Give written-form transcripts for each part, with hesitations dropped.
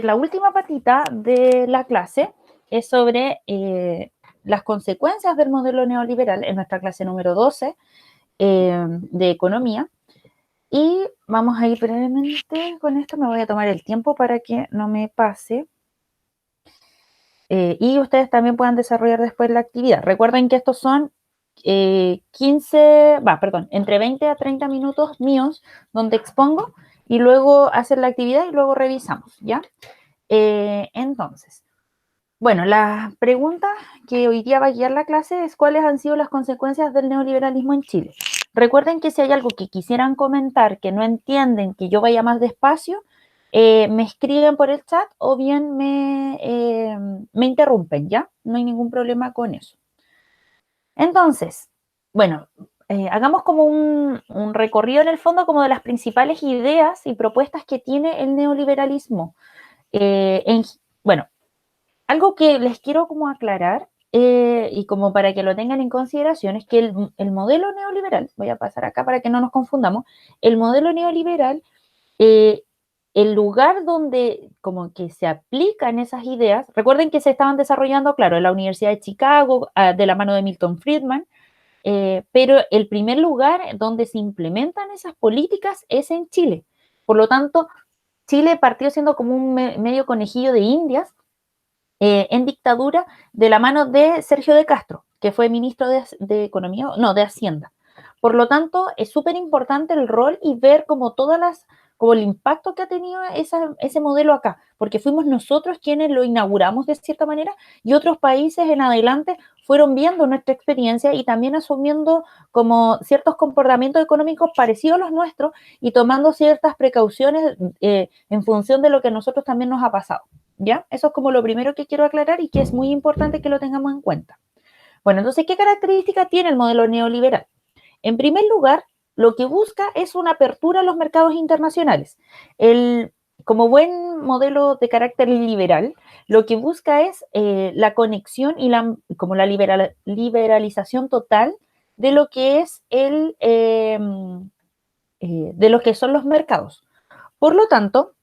la última patita de la clase es sobre las consecuencias del modelo neoliberal en nuestra clase número 12 de economía. Y vamos a ir brevemente con esto. Me voy a tomar el tiempo para que no me pase. Y ustedes también puedan desarrollar después la actividad. Recuerden que estos son entre 20 a 30 minutos míos donde expongo y luego hacer la actividad y luego revisamos, ¿ya? Entonces, bueno, la pregunta que hoy día va a guiar la clase es cuáles han sido las consecuencias del neoliberalismo en Chile. Recuerden que si hay algo que quisieran comentar, que no entienden, que yo vaya más despacio, me escriben por el chat o bien me interrumpen, ¿ya? No hay ningún problema con eso. Entonces, bueno, hagamos como un recorrido en el fondo como de las principales ideas y propuestas que tiene el neoliberalismo. Bueno, algo que les quiero como aclarar y como para que lo tengan en consideración es que el modelo neoliberal, voy a pasar acá para que no nos confundamos, el modelo neoliberal, eh, el lugar donde como que se aplican esas ideas, recuerden que se estaban desarrollando, claro, en la Universidad de Chicago, de la mano de Milton Friedman, pero el primer lugar donde se implementan esas políticas es en Chile. Por lo tanto, Chile partió siendo como un medio conejillo de Indias en dictadura de la mano de Sergio de Castro, que fue ministro de Economía, no, de Hacienda. Por lo tanto, es súper importante el rol y ver como como el impacto que ha tenido ese modelo acá, porque fuimos nosotros quienes lo inauguramos de cierta manera y otros países en adelante fueron viendo nuestra experiencia y también asumiendo como ciertos comportamientos económicos parecidos a los nuestros y tomando ciertas precauciones en función de lo que a nosotros también nos ha pasado. ¿Ya? Eso es como lo primero que quiero aclarar y que es muy importante que lo tengamos en cuenta. Bueno, entonces, ¿qué características tiene el modelo neoliberal? En primer lugar, lo que busca es una apertura a los mercados internacionales. Como buen modelo de carácter liberal, lo que busca es la conexión y como la liberalización total de lo que es de lo que son los mercados. Por lo tanto,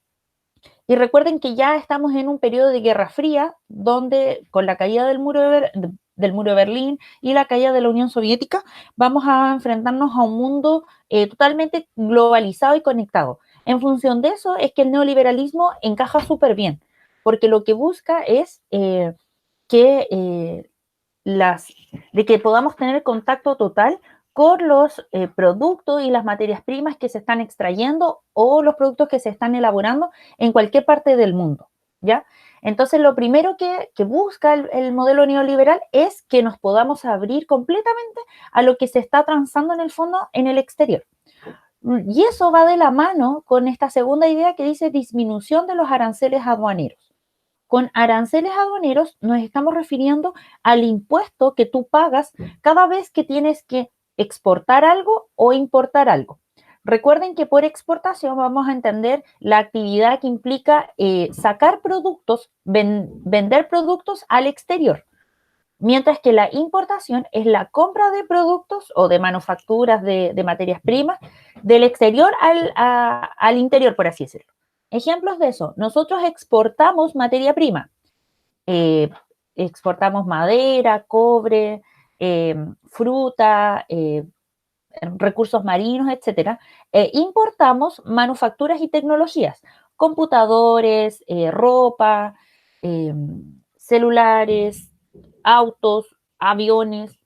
y recuerden que ya estamos en un periodo de Guerra Fría, donde con la caída del muro de Berlín y la caída de la Unión Soviética, vamos a enfrentarnos a un mundo totalmente globalizado y conectado. En función de eso es que el neoliberalismo encaja súper bien, porque lo que busca es que de que podamos tener contacto total con los productos y las materias primas que se están extrayendo o los productos que se están elaborando en cualquier parte del mundo, ¿ya? Entonces, lo primero que busca el modelo neoliberal es que nos podamos abrir completamente a lo que se está transando en el fondo en el exterior. Y eso va de la mano con esta segunda idea que dice disminución de los aranceles aduaneros. Con aranceles aduaneros nos estamos refiriendo al impuesto que tú pagas cada vez que tienes que exportar algo o importar algo. Recuerden que por exportación vamos a entender la actividad que implica sacar productos, vender productos al exterior, mientras que la importación es la compra de productos o de manufacturas de materias primas del exterior al interior, por así decirlo. Ejemplos de eso, nosotros exportamos materia prima, eh, exportamos madera, cobre, fruta, recursos marinos, etcétera. Importamos manufacturas y tecnologías, computadores, ropa, celulares, autos, aviones,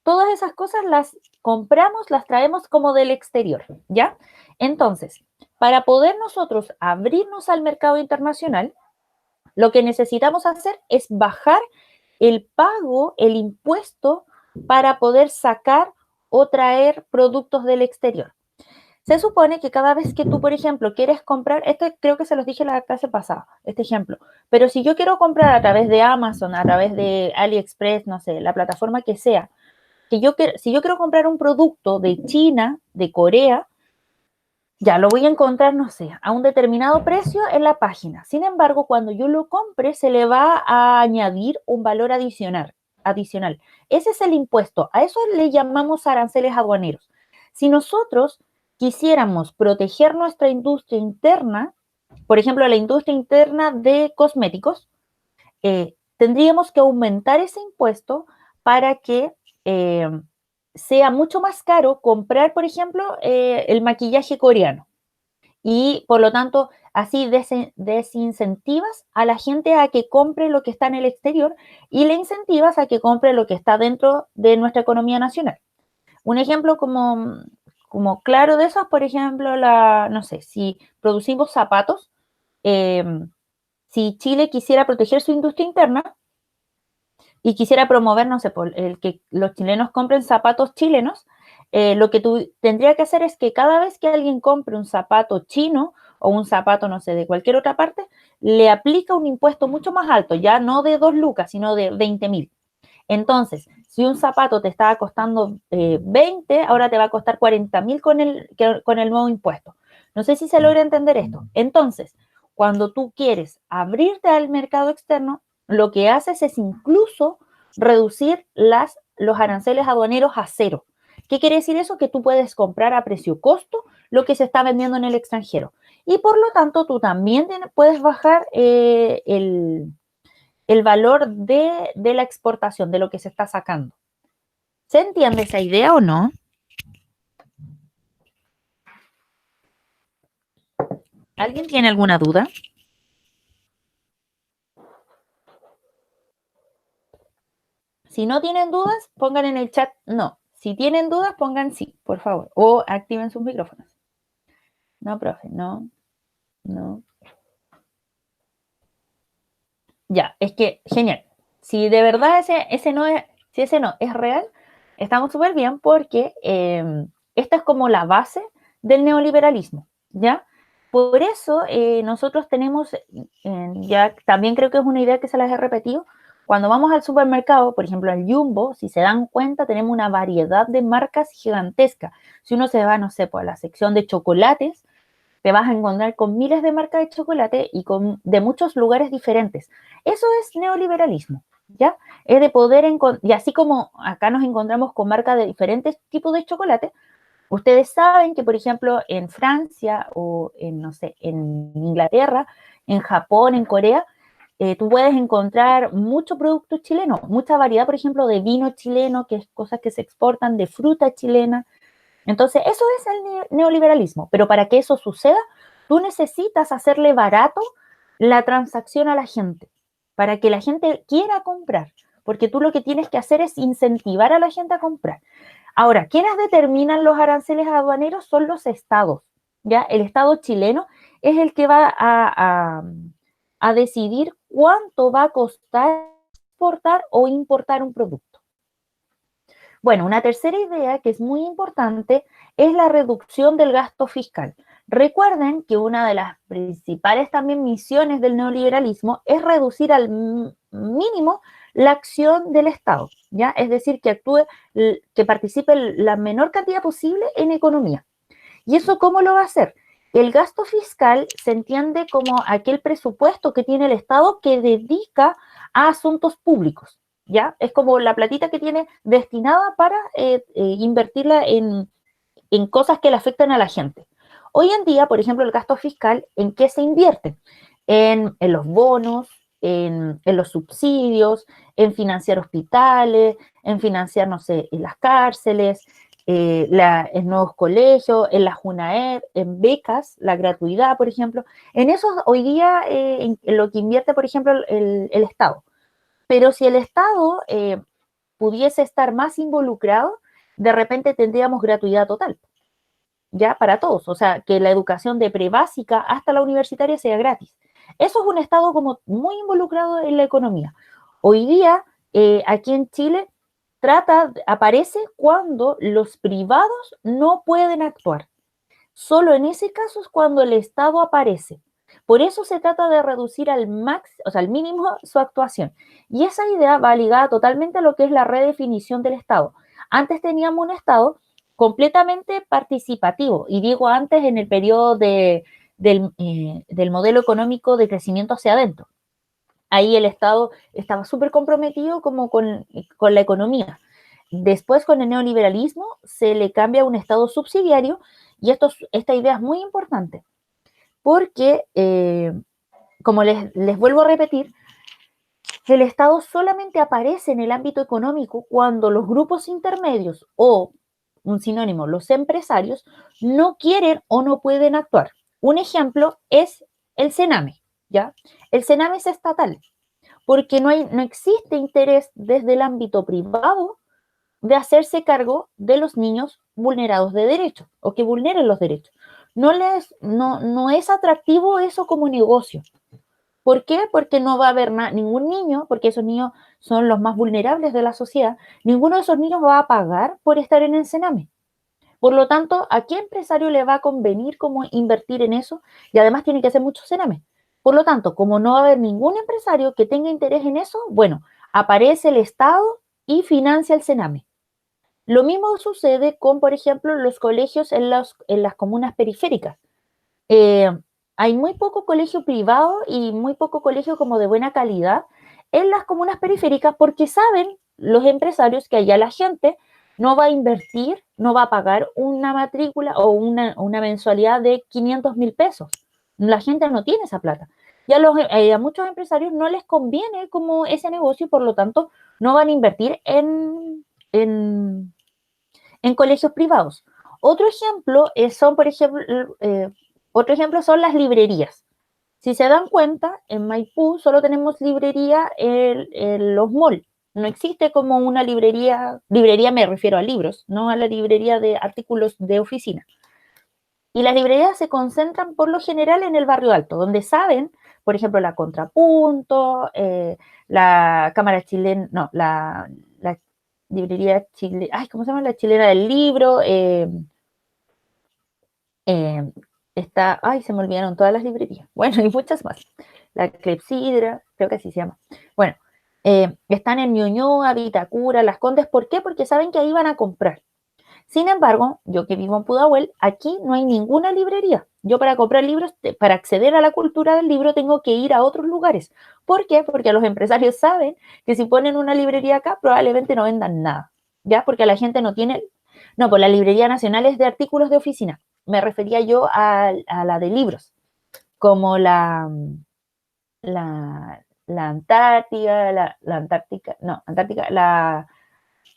todas esas cosas las compramos, las traemos como del exterior, ¿ya? Entonces, para poder nosotros abrirnos al mercado internacional, lo que necesitamos hacer es bajar el pago, el impuesto, para poder sacar o traer productos del exterior. Se supone que cada vez que tú, por ejemplo, quieres comprar, esto creo que se los dije en la clase pasada, este ejemplo, pero si yo quiero comprar a través de Amazon, a través de AliExpress, no sé, la plataforma que sea, si yo quiero comprar un producto de China, de Corea, ya lo voy a encontrar, no sé, a un determinado precio en la página. Sin embargo, cuando yo lo compre, se le va a añadir un valor adicional. Ese es el impuesto. A eso le llamamos aranceles aduaneros. Si nosotros quisiéramos proteger nuestra industria interna, por ejemplo, la industria interna de cosméticos, tendríamos que aumentar ese impuesto para que sea mucho más caro comprar, por ejemplo, el maquillaje coreano. Y por lo tanto, así desincentivas a la gente a que compre lo que está en el exterior y le incentivas a que compre lo que está dentro de nuestra economía nacional. Un ejemplo como claro de eso es, por ejemplo, no sé, si producimos zapatos, eh, si Chile quisiera proteger su industria interna y quisiera promover, no sé, por el que los chilenos compren zapatos chilenos, lo que tú tendría que hacer es que cada vez que alguien compre un zapato chino o un zapato, no sé, de cualquier otra parte, le aplica un impuesto mucho más alto, ya no de 2 lucas, sino de 20.000. Entonces, si un zapato te estaba costando 20, ahora te va a costar 40.000 con el nuevo impuesto. No sé si se logra entender esto. Entonces, cuando tú quieres abrirte al mercado externo, lo que haces es incluso reducir los aranceles aduaneros a cero. ¿Qué quiere decir eso? Que tú puedes comprar a precio costo lo que se está vendiendo en el extranjero. Y por lo tanto, tú también puedes bajar el valor de la exportación, de lo que se está sacando. ¿Se entiende esa idea o no? ¿Alguien tiene alguna duda? Si no tienen dudas, pongan en el chat no. Si tienen dudas, pongan sí, por favor. O activen sus micrófonos. No, profe, no, no. Ya, es que genial. Si de verdad ese no es, si ese no es real, estamos súper bien porque esta es como la base del neoliberalismo, ¿ya? Por eso nosotros tenemos, ya también creo que es una idea que se las he repetido, cuando vamos al supermercado, por ejemplo al Jumbo, si se dan cuenta, tenemos una variedad de marcas gigantesca. Si uno se va, no sé, pues a la sección de chocolates, te vas a encontrar con miles de marcas de chocolate y de muchos lugares diferentes. Eso es neoliberalismo, ¿ya? Es de poder encontrar, y así como acá nos encontramos con marcas de diferentes tipos de chocolate, ustedes saben que, por ejemplo, en Francia o en, no sé, en Inglaterra, en Japón, en Corea, tú puedes encontrar mucho producto chileno, mucha variedad, por ejemplo, de vino chileno, que es cosas que se exportan, de fruta chilena. Entonces, eso es el neoliberalismo, pero para que eso suceda, tú necesitas hacerle barato la transacción a la gente, para que la gente quiera comprar, porque tú lo que tienes que hacer es incentivar a la gente a comprar. Ahora, ¿quiénes determinan los aranceles aduaneros? Son los estados, ¿ya? El estado chileno es el que va a decidir cuánto va a costar exportar o importar un producto. Bueno, una tercera idea que es muy importante es la reducción del gasto fiscal. Recuerden que una de las principales también misiones del neoliberalismo es reducir al mínimo la acción del Estado, ¿ya? Es decir, que actúe, que participe la menor cantidad posible en economía. ¿Y eso cómo lo va a hacer? El gasto fiscal se entiende como aquel presupuesto que tiene el Estado que dedica a asuntos públicos, ¿ya? Es como la platita que tiene destinada para invertirla en cosas que le afectan a la gente. Hoy en día, por ejemplo, el gasto fiscal, ¿en qué se invierte? En los bonos, en los subsidios, en financiar hospitales, en financiar, no sé, en las cárceles, en nuevos colegios, en la JUNAEP, en becas, la gratuidad, por ejemplo. En eso hoy día en lo que invierte, por ejemplo, el Estado. Pero si el Estado pudiese estar más involucrado, de repente tendríamos gratuidad total, ya para todos. O sea, que la educación de prebásica hasta la universitaria sea gratis. Eso es un Estado como muy involucrado en la economía. Hoy día, aquí en Chile, aparece cuando los privados no pueden actuar. Solo en ese caso es cuando el Estado aparece. Por eso se trata de reducir o sea, al mínimo su actuación. Y esa idea va ligada totalmente a lo que es la redefinición del Estado. Antes teníamos un Estado completamente participativo, y digo antes en el periodo del modelo económico de crecimiento hacia adentro. Ahí el Estado estaba súper comprometido como con la economía. Después, con el neoliberalismo, se le cambia a un Estado subsidiario, y esta idea es muy importante, porque, como les vuelvo a repetir, el Estado solamente aparece en el ámbito económico cuando los grupos intermedios o, un sinónimo, los empresarios, no quieren o no pueden actuar. Un ejemplo es el Sename, ¿ya? El Sename es estatal, porque no existe interés desde el ámbito privado de hacerse cargo de los niños vulnerados de derechos o que vulneren los derechos. No es atractivo eso como negocio. ¿Por qué? Porque no va a haber ningún niño, porque esos niños son los más vulnerables de la sociedad, ninguno de esos niños va a pagar por estar en el Sename. Por lo tanto, ¿a qué empresario le va a convenir como invertir en eso? Y además tiene que hacer mucho Sename. Por lo tanto, como no va a haber ningún empresario que tenga interés en eso, bueno, aparece el Estado y financia el Sename. Lo mismo sucede con, por ejemplo, los colegios en las comunas periféricas. Eh, Hay muy poco colegio privado y muy poco colegio como de buena calidad en las comunas periféricas porque saben los empresarios que allá la gente no va a invertir, no va a pagar una matrícula o una mensualidad de 500.000 pesos. La gente no tiene esa plata. Y a muchos empresarios no les conviene como ese negocio y por lo tanto no van a invertir en colegios privados. Otro ejemplo otro ejemplo son las librerías. Si se dan cuenta, en Maipú solo tenemos librería en los malls. No existe como una librería me refiero a libros, no a la librería de artículos de oficina. Y las librerías se concentran por lo general en el barrio alto, donde saben, por ejemplo, la Contrapunto, la Cámara Chilena, no, la librería chilena, ay, ¿cómo se llama? La chilena del libro, eh, ay, se me olvidaron todas las librerías. Bueno, y muchas más. La Clepsidra, creo que así se llama. Bueno, están en Ñuñoa, Vitacura, Las Condes. ¿Por qué? Porque saben que ahí van a comprar. Sin embargo, yo que vivo en Pudahuel, aquí no hay ninguna librería. Yo para comprar libros, para acceder a la cultura del libro, tengo que ir a otros lugares. ¿Por qué? Porque los empresarios saben que si ponen una librería acá, probablemente no vendan nada. ¿Ya? Porque la gente no tiene... No, pues la Librería Nacional es de artículos de oficina. Me refería yo a la de libros, como la Antártica, Antártica,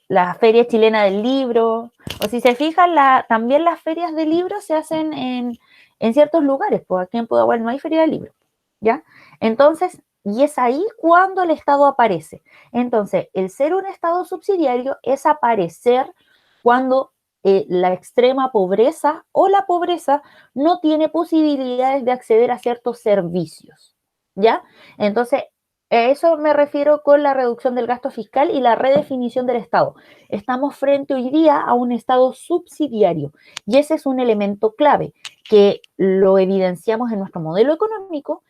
la Feria Chilena del Libro, o si se fijan, también las ferias de libros se hacen en ciertos lugares, pues aquí en Pudahuel no hay feria de libros, ¿ya? Entonces, y es ahí cuando el Estado aparece. Entonces, el ser un Estado subsidiario es aparecer cuando la extrema pobreza o la pobreza no tiene posibilidades de acceder a ciertos servicios, ¿ya? Entonces, a eso me refiero con la reducción del gasto fiscal y la redefinición del Estado. Estamos frente hoy día a un Estado subsidiario y ese es un elemento clave que lo evidenciamos en nuestro modelo económico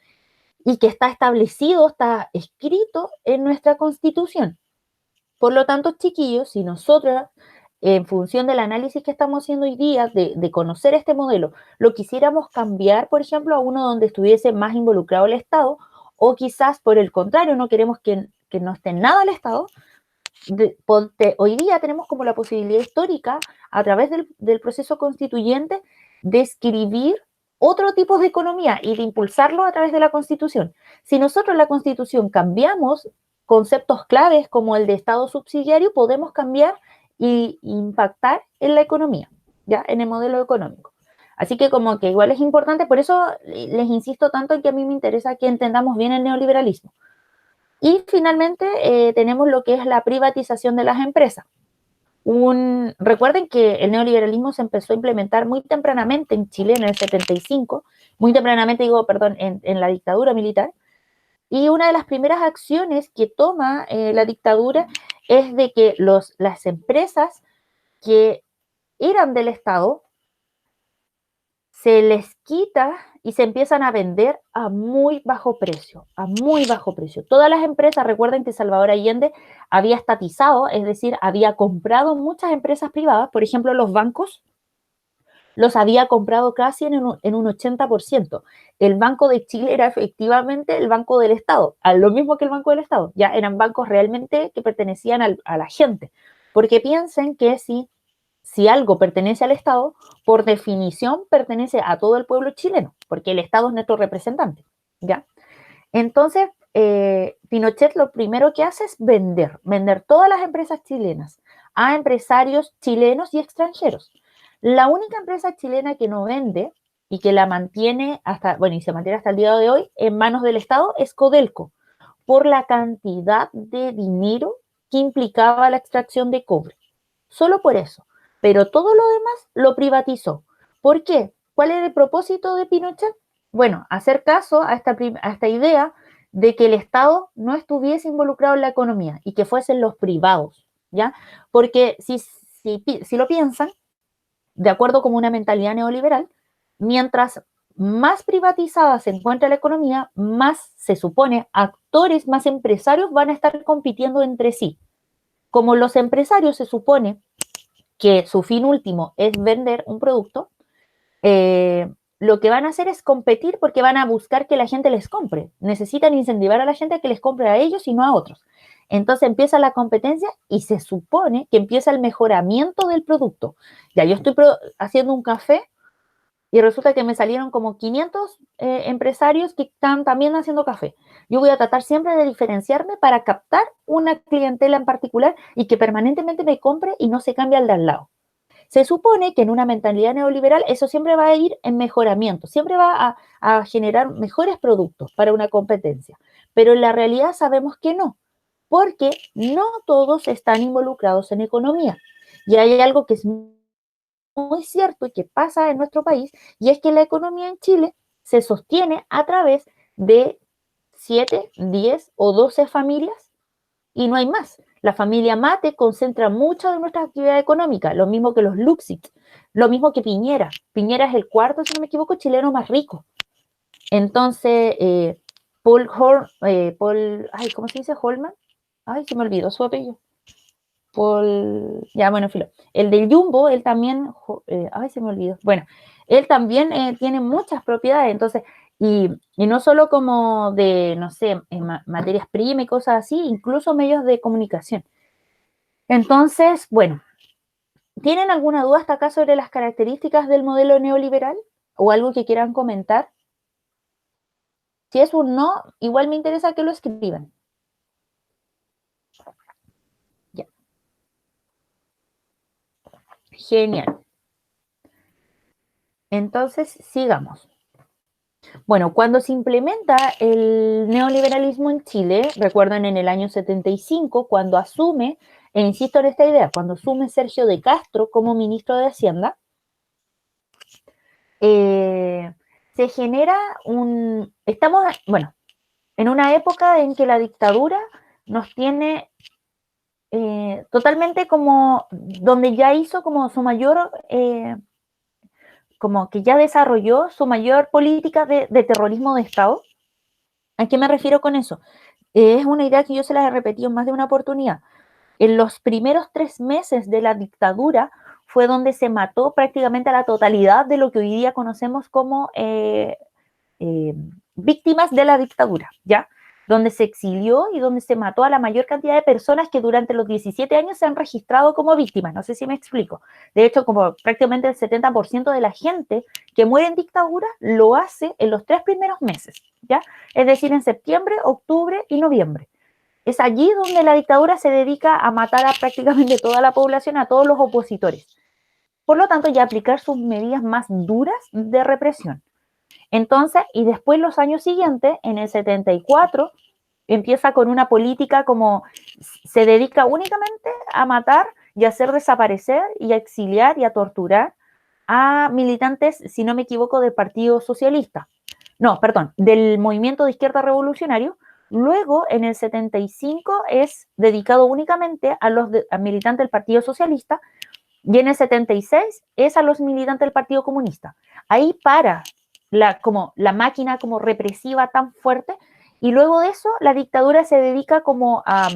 y que está establecido, está escrito en nuestra Constitución. Por lo tanto, chiquillos, si nosotros, en función del análisis que estamos haciendo hoy día, de conocer este modelo, lo quisiéramos cambiar, por ejemplo, a uno donde estuviese más involucrado el Estado, o quizás por el contrario, no queremos que no esté nada el Estado, hoy día tenemos como la posibilidad histórica, a través del proceso constituyente, de escribir otro tipo de economía y de impulsarlo a través de la Constitución. Si nosotros en la Constitución cambiamos conceptos claves como el de Estado subsidiario, podemos cambiar e impactar en la economía, ¿ya? En el modelo económico. Así que como que igual es importante, por eso les insisto tanto en que a mí me interesa que entendamos bien el neoliberalismo. Y finalmente tenemos lo que es la privatización de las empresas. Recuerden que el neoliberalismo se empezó a implementar muy tempranamente en Chile, en el 75, muy tempranamente digo, perdón, en la dictadura militar, y una de las primeras acciones que toma la dictadura es de que las empresas que eran del Estado se les quita y se empiezan a vender a muy bajo precio, a muy bajo precio. Todas las empresas, recuerden que Salvador Allende había estatizado, es decir, había comprado muchas empresas privadas, por ejemplo, los bancos, los había comprado casi en un 80%. El Banco de Chile era efectivamente el Banco del Estado, lo mismo que el Banco del Estado, ya eran bancos realmente que pertenecían a la gente, porque piensen que si si algo pertenece al Estado, por definición pertenece a todo el pueblo chileno, porque el Estado es nuestro representante, ¿ya? Entonces, Pinochet lo primero que hace es vender todas las empresas chilenas a empresarios chilenos y extranjeros. La única empresa chilena que no vende y que la mantiene hasta, bueno, y se mantiene hasta el día de hoy en manos del Estado es Codelco, por la cantidad de dinero que implicaba la extracción de cobre. Solo por eso. Pero todo lo demás lo privatizó. ¿Por qué? ¿Cuál era el propósito de Pinochet? Bueno, hacer caso a esta idea de que el Estado no estuviese involucrado en la economía y que fuesen los privados, ¿ya? Porque si lo piensan, de acuerdo con una mentalidad neoliberal, mientras más privatizada se encuentra la economía, más se supone actores, más empresarios van a estar compitiendo entre sí. Como los empresarios se supone que su fin último es vender un producto, lo que van a hacer es competir porque van a buscar que la gente les compre. Necesitan incentivar a la gente a que les compre a ellos y no a otros. Entonces empieza la competencia y se supone que empieza el mejoramiento del producto. Ya yo estoy haciendo un café y resulta que me salieron como 500 empresarios que están también haciendo café. Yo voy a tratar siempre de diferenciarme para captar una clientela en particular y que permanentemente me compre y no se cambie al de al lado. Se supone que en una mentalidad neoliberal eso siempre va a ir en mejoramiento, siempre va a generar mejores productos para una competencia, pero en la realidad sabemos que no, porque no todos están involucrados en economía. Y hay algo que es muy cierto y que pasa en nuestro país, y es que la economía en Chile se sostiene a través de 7, 10 o 12 familias y no hay más. La familia Mate concentra mucha de nuestra actividad económica, lo mismo que los Luxit, lo mismo que Piñera. Piñera es el cuarto, si no me equivoco, chileno más rico. Entonces, ay, ¿cómo se dice? Holman. Ay, se me olvidó su apellido. Ya, bueno, filo. El del Jumbo, él también, ay, se me olvidó. Bueno, él también tiene muchas propiedades, entonces, y no solo como de, no sé, materias primas y cosas así, incluso medios de comunicación. Entonces, bueno, ¿tienen alguna duda hasta acá sobre las características del modelo neoliberal? ¿O algo que quieran comentar? Si es un no, igual me interesa que lo escriban. Ya. Genial. Entonces, sigamos. Bueno, cuando se implementa el neoliberalismo en Chile, recuerdan en el año 75, cuando asume, e insisto en esta idea, cuando asume Sergio de Castro como ministro de Hacienda, se genera estamos, bueno, en una época en que la dictadura nos tiene totalmente como, donde ya hizo como su mayor como que ya desarrolló su mayor política de terrorismo de Estado. ¿A qué me refiero con eso? Es una idea que yo se la he repetido en más de una oportunidad. En los primeros 3 meses de la dictadura fue donde se mató prácticamente a la totalidad de lo que hoy día conocemos como víctimas de la dictadura, ¿ya? Donde se exilió y donde se mató a la mayor cantidad de personas que durante los 17 años se han registrado como víctimas. No sé si me explico. De hecho, como prácticamente el 70% de la gente que muere en dictadura lo hace en los 3 primeros meses, ¿ya? Es decir, en septiembre, octubre y noviembre. Es allí donde la dictadura se dedica a matar a prácticamente toda la población, a todos los opositores. Por lo tanto, ya aplicar sus medidas más duras de represión. Entonces, y después los años siguientes, en el 74, empieza con una política como se dedica únicamente a matar y a hacer desaparecer y a exiliar y a torturar a militantes, si no me equivoco, del Partido Socialista. No, perdón, del Movimiento de Izquierda Revolucionario. Luego, en el 75, es dedicado únicamente a militantes del Partido Socialista y en el 76 es a los militantes del Partido Comunista. Ahí para como la máquina como represiva tan fuerte y luego de eso la dictadura se dedica como a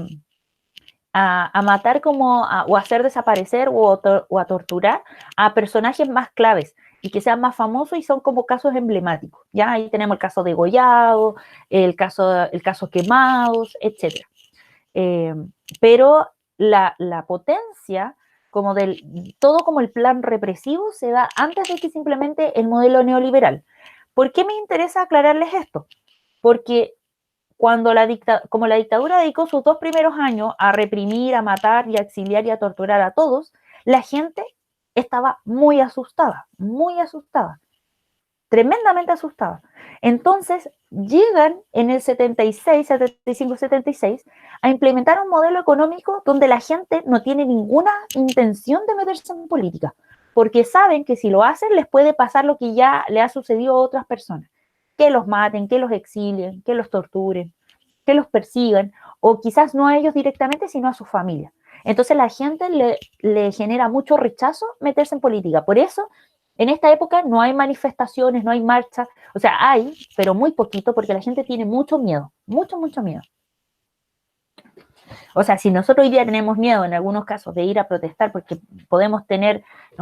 matar como o a hacer desaparecer o a torturar a personajes más claves y que sean más famosos y son como casos emblemáticos. Ya ahí tenemos el caso de Gollado, el caso Quemados, etc. Pero la potencia como todo como el plan represivo se da antes de que se implemente el modelo neoliberal. ¿Por qué me interesa aclararles esto? Porque cuando como la dictadura dedicó sus 2 primeros años a reprimir, a matar y a exiliar y a torturar a todos, la gente estaba muy asustada, tremendamente asustada. Entonces, llegan en el 76, 75, 76 a implementar un modelo económico donde la gente no tiene ninguna intención de meterse en política, porque saben que si lo hacen les puede pasar lo que ya le ha sucedido a otras personas, que los maten, que los exilien, que los torturen, que los persigan, o quizás no a ellos directamente, sino a su familia. Entonces la gente le genera mucho rechazo meterse en política. Por eso, en esta época no hay manifestaciones, no hay marchas, o sea, hay, pero muy poquito, porque la gente tiene mucho miedo, mucho miedo. O sea, si nosotros hoy día tenemos miedo en algunos casos de ir a protestar porque nos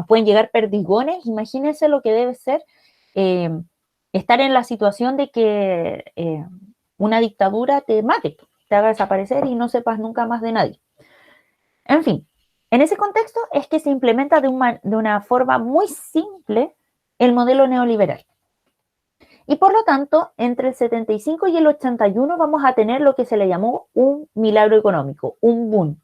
pueden llegar perdigones, imagínense lo que debe ser estar en la situación de que una dictadura te mate, te haga desaparecer y no sepas nunca más de nadie. En fin, en ese contexto es que se implementa de una forma muy simple el modelo neoliberal. Y por lo tanto, entre el 75 y el 81 vamos a tener lo que se le llamó un milagro económico, un boom.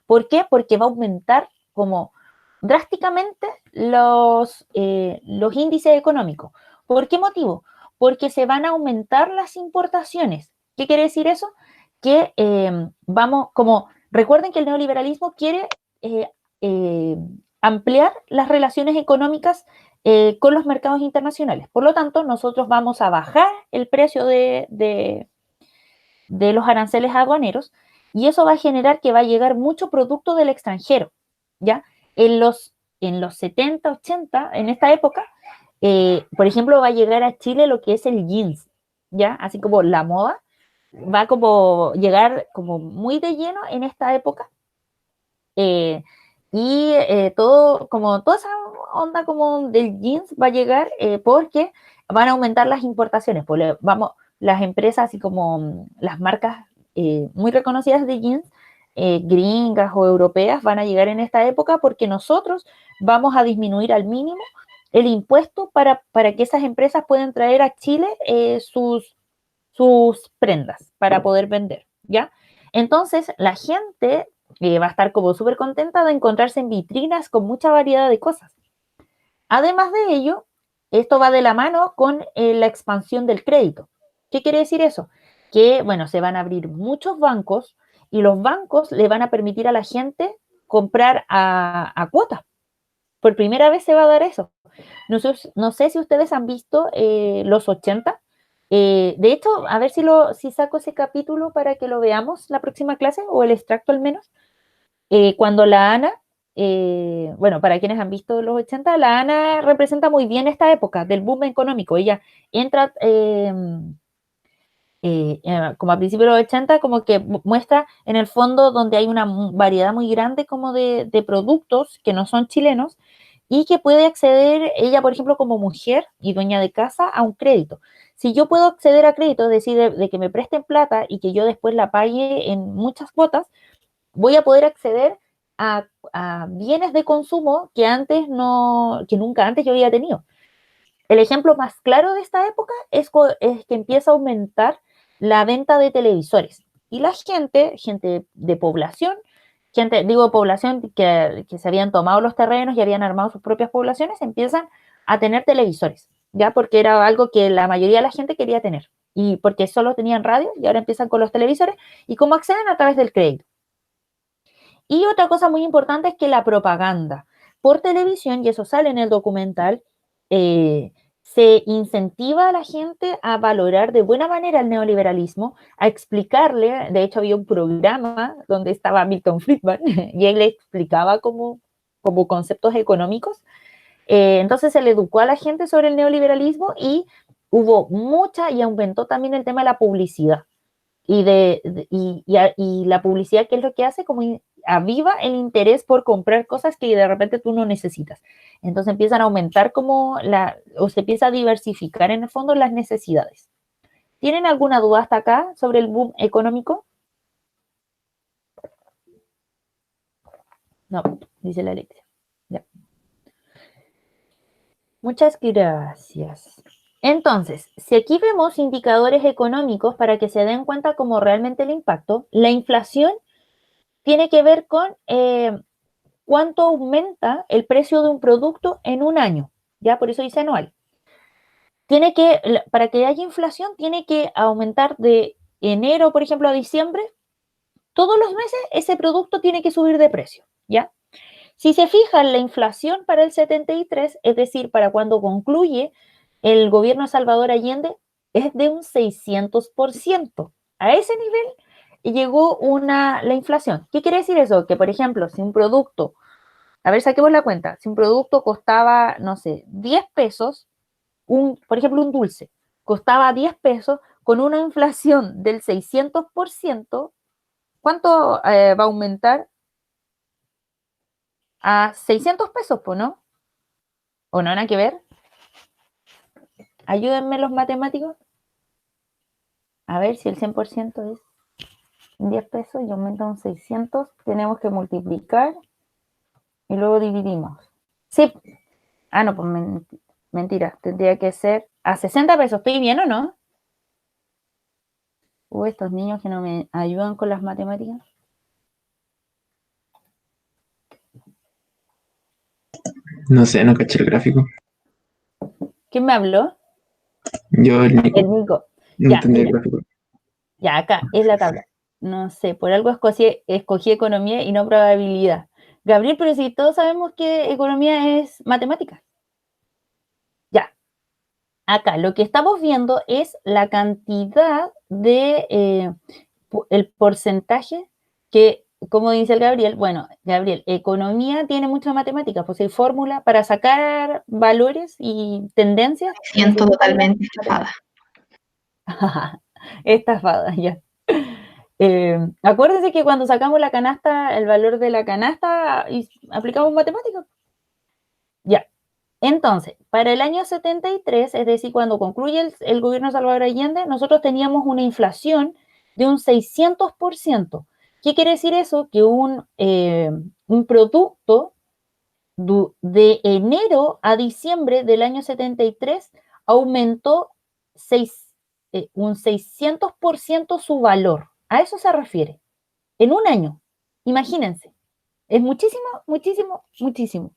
¿Por qué? Porque va a aumentar como drásticamente los índices económicos. ¿Por qué motivo? Porque se van a aumentar las importaciones. ¿Qué quiere decir eso? Que recuerden que el neoliberalismo quiere eh, eh, ampliar las relaciones económicas con los mercados internacionales. Por lo tanto, nosotros vamos a bajar el precio de los aranceles aduaneros y eso va a generar que va a llegar mucho producto del extranjero, ¿ya? En los 70, 80, en esta época, por ejemplo, va a llegar a Chile lo que es el jeans, ¿ya? Así como la moda, va a como llegar como muy de lleno en esta época toda esa onda como del jeans va a llegar porque van a aumentar las importaciones. Las empresas, así como las marcas muy reconocidas de jeans, gringas o europeas, van a llegar en esta época porque nosotros vamos a disminuir al mínimo el impuesto para que esas empresas puedan traer a Chile sus prendas para poder vender, ¿ya? Entonces, la gente va a estar como súper contenta de encontrarse en vitrinas con mucha variedad de cosas. Además de ello, esto va de la mano con la expansión del crédito. ¿Qué quiere decir eso? Que, bueno, se van a abrir muchos bancos y los bancos le van a permitir a la gente comprar a cuotas. Por primera vez se va a dar eso. No sé si ustedes han visto los 80. De hecho, a ver si saco ese capítulo para que lo veamos la próxima clase, o el extracto al menos. Cuando la Ana, bueno, para quienes han visto los 80, la Ana representa muy bien esta época del boom económico. Ella entra como a principios de los 80, como que muestra en el fondo donde hay una variedad muy grande como de productos que no son chilenos y que puede acceder ella, por ejemplo, como mujer y dueña de casa, a un crédito. Si yo puedo acceder a crédito, es decir, de que me presten plata y que yo después la pague en muchas cuotas, voy a poder acceder a bienes de consumo que nunca antes yo había tenido. El ejemplo más claro de esta época es que empieza a aumentar la venta de televisores. Y la gente de población, digo población que se habían tomado los terrenos y habían armado sus propias poblaciones, empiezan a tener televisores, ¿ya? Porque era algo que la mayoría de la gente quería tener. Y porque solo tenían radio y ahora empiezan con los televisores. ¿Y cómo acceden? A través del crédito. Y otra cosa muy importante es que la propaganda por televisión, y eso sale en el documental, se incentiva a la gente a valorar de buena manera el neoliberalismo, a explicarle. De hecho, había un programa donde estaba Milton Friedman y él le explicaba como conceptos económicos. Entonces se le educó a la gente sobre el neoliberalismo y hubo y aumentó también el tema de la publicidad. Y la publicidad, ¿qué es lo que hace? Como aviva el interés por comprar cosas que de repente tú no necesitas. Entonces empiezan a aumentar o se empieza a diversificar en el fondo las necesidades. ¿Tienen alguna duda hasta acá sobre el boom económico? No, dice la Alexia. Ya. Muchas gracias. Entonces, si aquí vemos indicadores económicos para que se den cuenta como realmente el impacto, la inflación tiene que ver con cuánto aumenta el precio de un producto en un año, ya por eso dice anual. Para que haya inflación, tiene que aumentar de enero, por ejemplo, a diciembre, todos los meses ese producto tiene que subir de precio, ¿ya? Si se fijan, la inflación para el 73, es decir, para cuando concluye el gobierno de Salvador Allende, es de un 600%. A ese nivel llegó la inflación. ¿Qué quiere decir eso? Que, por ejemplo, si un producto, a ver, saquemos la cuenta, si un producto costaba, no sé, 10 pesos, por ejemplo, un dulce, costaba 10 pesos, con una inflación del 600%, ¿cuánto va a aumentar? A 600 pesos, pues, ¿no? ¿O no, nada que ver? Ayúdenme los matemáticos. A ver si el 100% es 10 pesos y aumenta un 600, tenemos que multiplicar y luego dividimos. Sí. Ah, no, pues mentira. Tendría que ser a 60 pesos. ¿Estoy bien o no? Estos niños que no me ayudan con las matemáticas. No sé, no caché el gráfico. ¿Quién me habló? Yo, el Nico. El Nico. No Ya, entendí el mira. gráfico. Ya, acá es la tabla. No sé, por algo escogí economía y no probabilidad. Gabriel, pero si todos sabemos que economía es matemática. Ya. Acá lo que estamos viendo es la cantidad de el porcentaje que, como dice el Gabriel, bueno, Gabriel, economía tiene mucha matemática, pues hay fórmula para sacar valores y tendencias. Siento totalmente estafada. Estafada, ya. Acuérdense que cuando sacamos la canasta, el valor de la canasta, y aplicamos matemáticas. Ya. Entonces, para el año 73, es decir, cuando concluye el gobierno de Salvador Allende, nosotros teníamos una inflación de un 600%. ¿Qué quiere decir eso? Que un producto de enero a diciembre del año 73 aumentó un 600% su valor. A eso se refiere. En un año. Imagínense. Es muchísimo, muchísimo, muchísimo.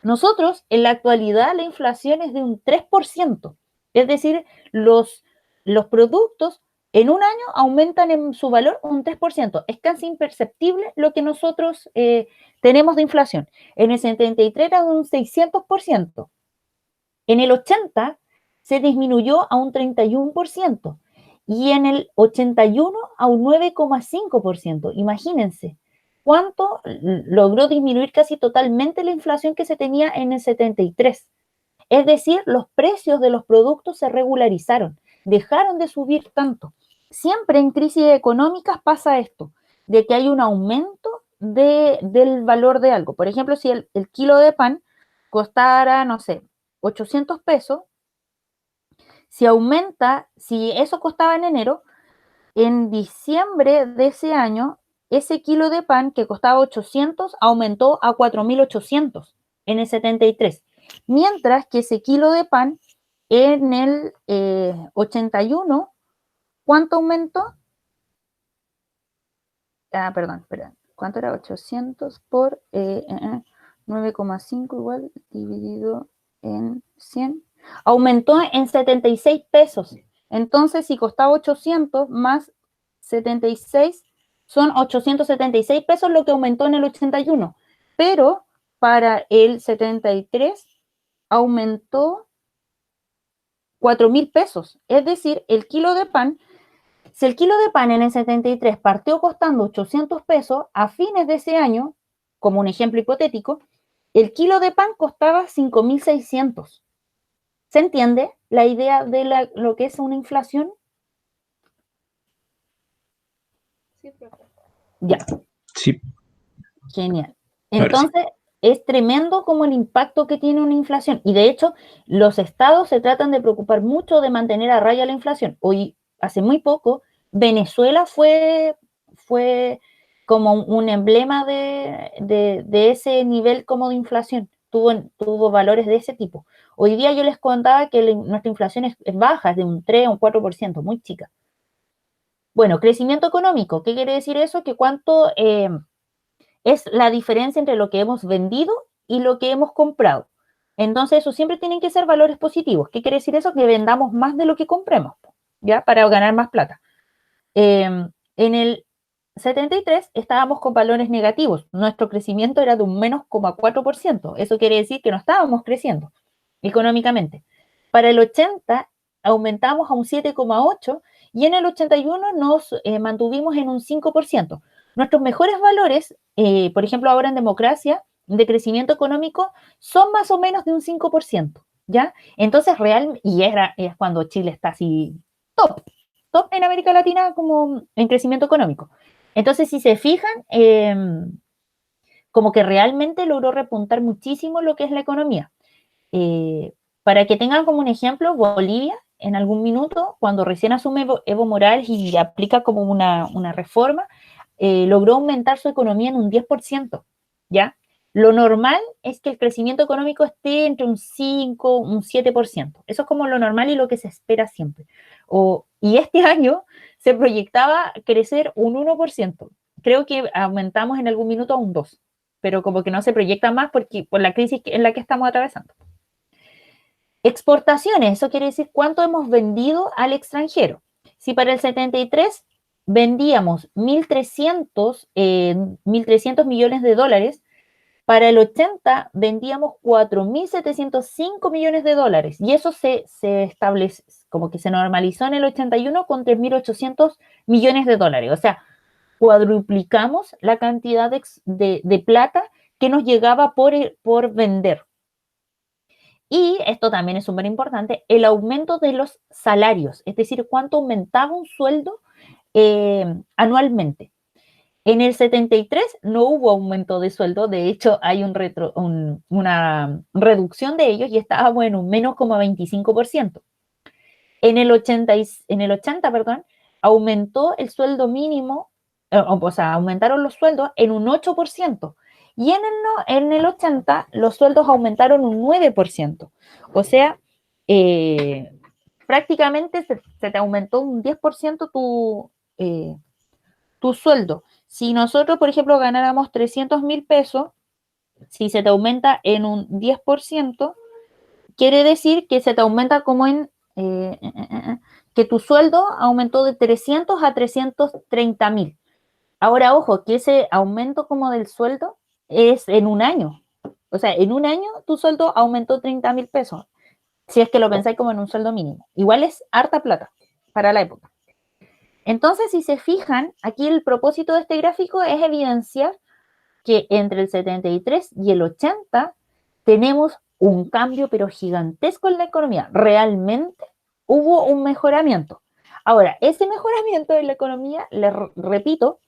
Nosotros, en la actualidad, la inflación es de un 3%. Es decir, los productos en un año aumentan en su valor un 3%. Es casi imperceptible lo que nosotros tenemos de inflación. En el 73 era de un 600%. En el 80 se disminuyó a un 31% y en el 81 a un 9,5%. Imagínense cuánto logró disminuir casi totalmente la inflación que se tenía en el 73. Es decir, los precios de los productos se regularizaron, dejaron de subir tanto. Siempre en crisis económicas pasa esto, de que hay un aumento del valor de algo. Por ejemplo, si el kilo de pan costara, no sé, 800 pesos, si eso costaba en enero, en diciembre de ese año, ese kilo de pan que costaba 800 aumentó a 4.800 en el 73. Mientras que ese kilo de pan en el 81, ¿cuánto aumentó? Perdón. ¿Cuánto era? 800 por 9,5 igual dividido en 100. Aumentó en 76 pesos. Entonces, si costaba 800 más 76, son 876 pesos lo que aumentó en el 81. Pero para el 73 aumentó 4.000 pesos. Es decir, si el kilo de pan en el 73 partió costando 800 pesos, a fines de ese año, como un ejemplo hipotético, el kilo de pan costaba 5.600. ¿Se entiende la idea de lo que es una inflación? Sí, profe. Ya. Sí. Genial. Entonces, es tremendo como el impacto que tiene una inflación. Y de hecho, los estados se tratan de preocupar mucho de mantener a raya la inflación. Hoy, hace muy poco, Venezuela fue como un emblema de ese nivel como de inflación. Tuvo valores de ese tipo. Hoy día yo les contaba que nuestra inflación es baja, es de un 3 o un 4%, muy chica. Bueno, crecimiento económico. ¿Qué quiere decir eso? Que cuánto es la diferencia entre lo que hemos vendido y lo que hemos comprado. Entonces, eso siempre tienen que ser valores positivos. ¿Qué quiere decir eso? Que vendamos más de lo que compremos, ¿ya? Para ganar más plata. En el 73 estábamos con valores negativos. Nuestro crecimiento era de un menos 0,4%. Eso quiere decir que no estábamos creciendo económicamente. Para el 80 aumentamos a un 7,8% y en el 81 nos mantuvimos en un 5%. Nuestros mejores valores, por ejemplo, ahora en democracia, de crecimiento económico, son más o menos de un 5%, ¿ya? Entonces, es cuando Chile está así top en América Latina como en crecimiento económico. Entonces, si se fijan, como que realmente logró repuntar muchísimo lo que es la economía. Para que tengan como un ejemplo, Bolivia, en algún minuto, cuando recién asume Evo Morales y aplica como una reforma, logró aumentar su economía en un 10%, ¿ya? Lo normal es que el crecimiento económico esté entre un 5, un 7%. Eso es como lo normal y lo que se espera siempre. Y este año se proyectaba crecer un 1%. Creo que aumentamos en algún minuto a un 2%, pero como que no se proyecta más por la crisis en la que estamos atravesando. Exportaciones, eso quiere decir cuánto hemos vendido al extranjero. Si para el 73 vendíamos 1.300 millones de dólares, para el 80 vendíamos 4.705 millones de dólares y eso se establece, como que se normalizó en el 81 con 3.800 millones de dólares. O sea, cuadruplicamos la cantidad de plata que nos llegaba por vender. Y esto también es súper importante, el aumento de los salarios, es decir, cuánto aumentaba un sueldo anualmente. En el 73 no hubo aumento de sueldo, de hecho hay una reducción de ellos y estábamos en un menos 25%. En el 80, aumentó el sueldo mínimo, o sea, aumentaron los sueldos en un 8%. Y en el 80 los sueldos aumentaron un 9%. O sea, prácticamente se te aumentó un 10% tu sueldo. Si nosotros, por ejemplo, ganáramos 300.000 pesos, si se te aumenta en un 10%, quiere decir que se te aumenta como que tu sueldo aumentó de 300 a 330.000. Ahora, ojo, que ese aumento como del sueldo es en un año. O sea, en un año tu sueldo aumentó 30.000 pesos, si es que lo pensáis como en un sueldo mínimo. Igual es harta plata para la época. Entonces, si se fijan, aquí el propósito de este gráfico es evidenciar que entre el 73 y el 80 tenemos un cambio pero gigantesco en la economía. Realmente hubo un mejoramiento. Ahora, ese mejoramiento de la economía, les repito,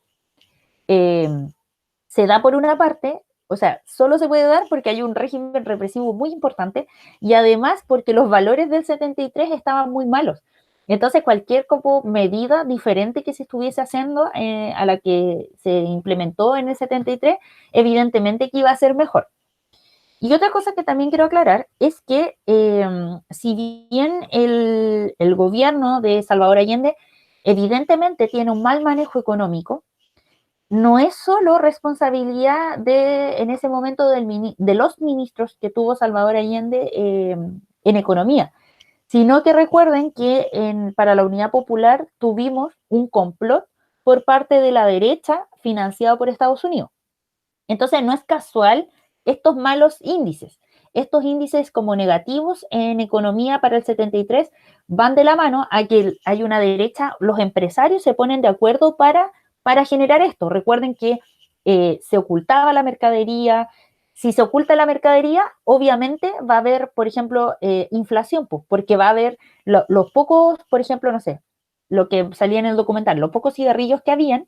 se da por una parte, o sea, solo se puede dar porque hay un régimen represivo muy importante y además porque los valores del 73 estaban muy malos. Entonces, cualquier como medida diferente que se estuviese haciendo a la que se implementó en el 73, evidentemente que iba a ser mejor. Y otra cosa que también quiero aclarar es que si bien el gobierno de Salvador Allende evidentemente tiene un mal manejo económico, no es solo responsabilidad en ese momento de los ministros que tuvo Salvador Allende en economía, sino que recuerden que para la Unidad Popular tuvimos un complot por parte de la derecha financiado por Estados Unidos. Entonces, no es casual estos malos índices. Estos índices como negativos en economía para el 73 van de la mano a que hay una derecha, los empresarios se ponen de acuerdo para generar esto. Recuerden que se ocultaba la mercadería. Si se oculta la mercadería, obviamente va a haber, por ejemplo, inflación, pues, porque va a haber los pocos, por ejemplo, no sé, lo que salía en el documental, los pocos cigarrillos que habían,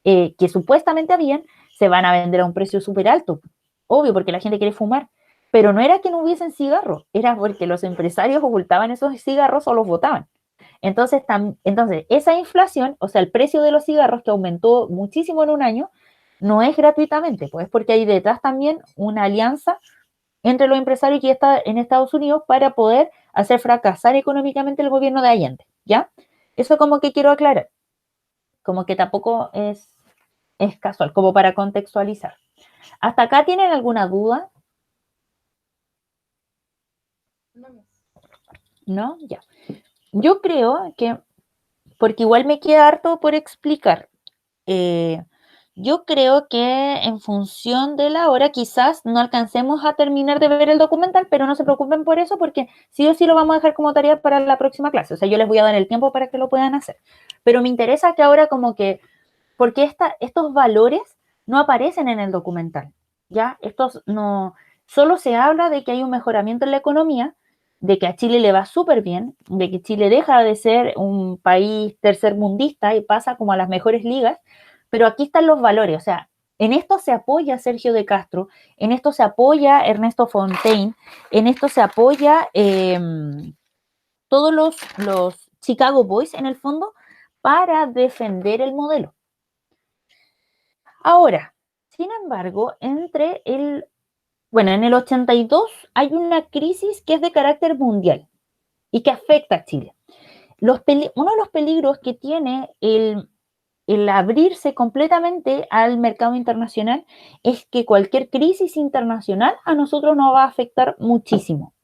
que supuestamente habían, se van a vender a un precio súper alto. Obvio, porque la gente quiere fumar. Pero no era que no hubiesen cigarros, era porque los empresarios ocultaban esos cigarros o los botaban. Entonces, esa inflación, o sea, el precio de los cigarros que aumentó muchísimo en un año, no es gratuitamente, pues porque hay detrás también una alianza entre los empresarios que está en Estados Unidos para poder hacer fracasar económicamente el gobierno de Allende, ¿ya? Eso como que quiero aclarar, como que tampoco es casual, como para contextualizar. ¿Hasta acá tienen alguna duda? ¿No? Ya. Yo creo que, porque igual me queda harto por explicar, yo creo que en función de la hora quizás no alcancemos a terminar de ver el documental, pero no se preocupen por eso porque sí o sí lo vamos a dejar como tarea para la próxima clase. O sea, yo les voy a dar el tiempo para que lo puedan hacer. Pero me interesa que ahora como que, porque estos valores no aparecen en el documental, ¿ya? Estos no, solo se habla de que hay un mejoramiento en la economía, de que a Chile le va súper bien, de que Chile deja de ser un país tercermundista y pasa como a las mejores ligas, pero aquí están los valores, o sea, en esto se apoya Sergio de Castro, en esto se apoya Ernesto Fontaine, en esto se apoya todos los Chicago Boys en el fondo para defender el modelo. Ahora, sin embargo, en el 82 hay una crisis que es de carácter mundial y que afecta a Chile. Uno de los peligros que tiene el abrirse completamente al mercado internacional es que cualquier crisis internacional a nosotros nos va a afectar muchísimo.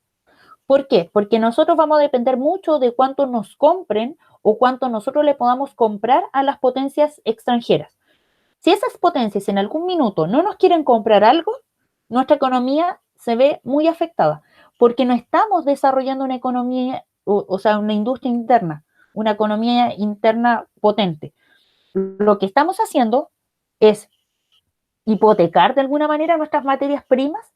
¿Por qué? Porque nosotros vamos a depender mucho de cuánto nos compren o cuánto nosotros le podamos comprar a las potencias extranjeras. Si esas potencias en algún minuto no nos quieren comprar algo, nuestra economía se ve muy afectada, porque no estamos desarrollando una economía, o sea, una industria interna, una economía interna potente. Lo que estamos haciendo es hipotecar de alguna manera nuestras materias primas,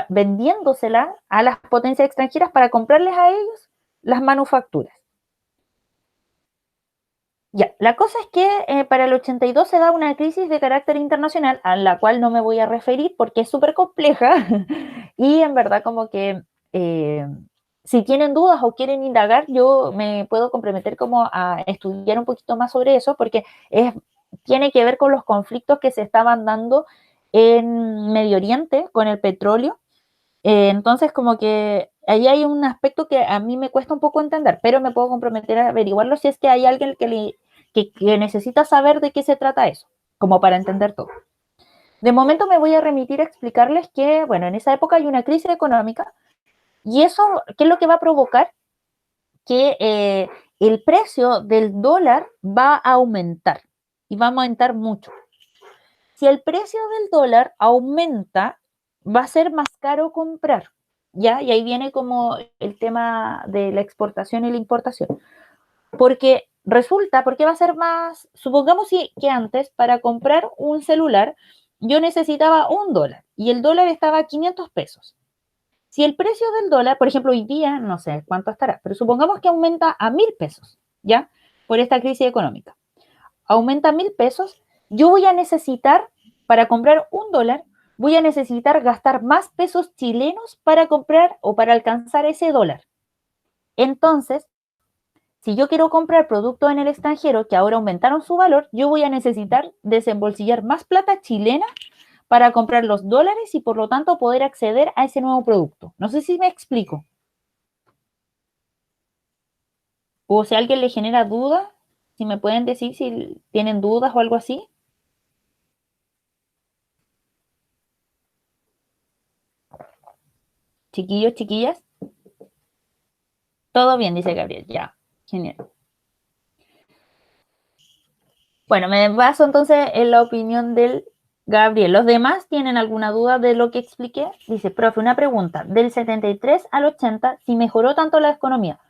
vendiéndoselas a las potencias extranjeras para comprarles a ellos las manufacturas. Ya, la cosa es que para el 82 se da una crisis de carácter internacional a la cual no me voy a referir porque es súper compleja y en verdad como que si tienen dudas o quieren indagar, yo me puedo comprometer como a estudiar un poquito más sobre eso porque tiene que ver con los conflictos que se estaban dando en Medio Oriente con el petróleo. Entonces, como que ahí hay un aspecto que a mí me cuesta un poco entender, pero me puedo comprometer a averiguarlo si es que hay alguien que necesita saber de qué se trata eso, como para entender todo. De momento me voy a remitir a explicarles que, bueno, en esa época hay una crisis económica y eso, ¿qué es lo que va a provocar? Que el precio del dólar va a aumentar y va a aumentar mucho. Si el precio del dólar aumenta, va a ser más caro comprar, ¿ya? Y ahí viene como el tema de la exportación y la importación. Porque resulta, porque va a ser más, supongamos que antes para comprar un celular yo necesitaba $1 y el dólar estaba a 500 pesos. Si el precio del dólar, por ejemplo, hoy día, no sé cuánto estará, pero supongamos que aumenta a 1.000 pesos, ¿ya? Por esta crisis económica. Aumenta a 1.000 pesos, yo voy a necesitar, para comprar $1, voy a necesitar gastar más pesos chilenos para comprar o para alcanzar ese dólar. Entonces, si yo quiero comprar productos en el extranjero que ahora aumentaron su valor, yo voy a necesitar desembolsillar más plata chilena para comprar los dólares y por lo tanto poder acceder a ese nuevo producto. No sé si me explico. O si a alguien le genera duda, si me pueden decir si tienen dudas o algo así. Chiquillos, chiquillas. Todo bien, dice Gabriel. Ya, genial. Bueno, me baso entonces en la opinión del Gabriel. ¿Los demás tienen alguna duda de lo que expliqué? Dice, profe, una pregunta. Del 73 al 80, si mejoró tanto la economía.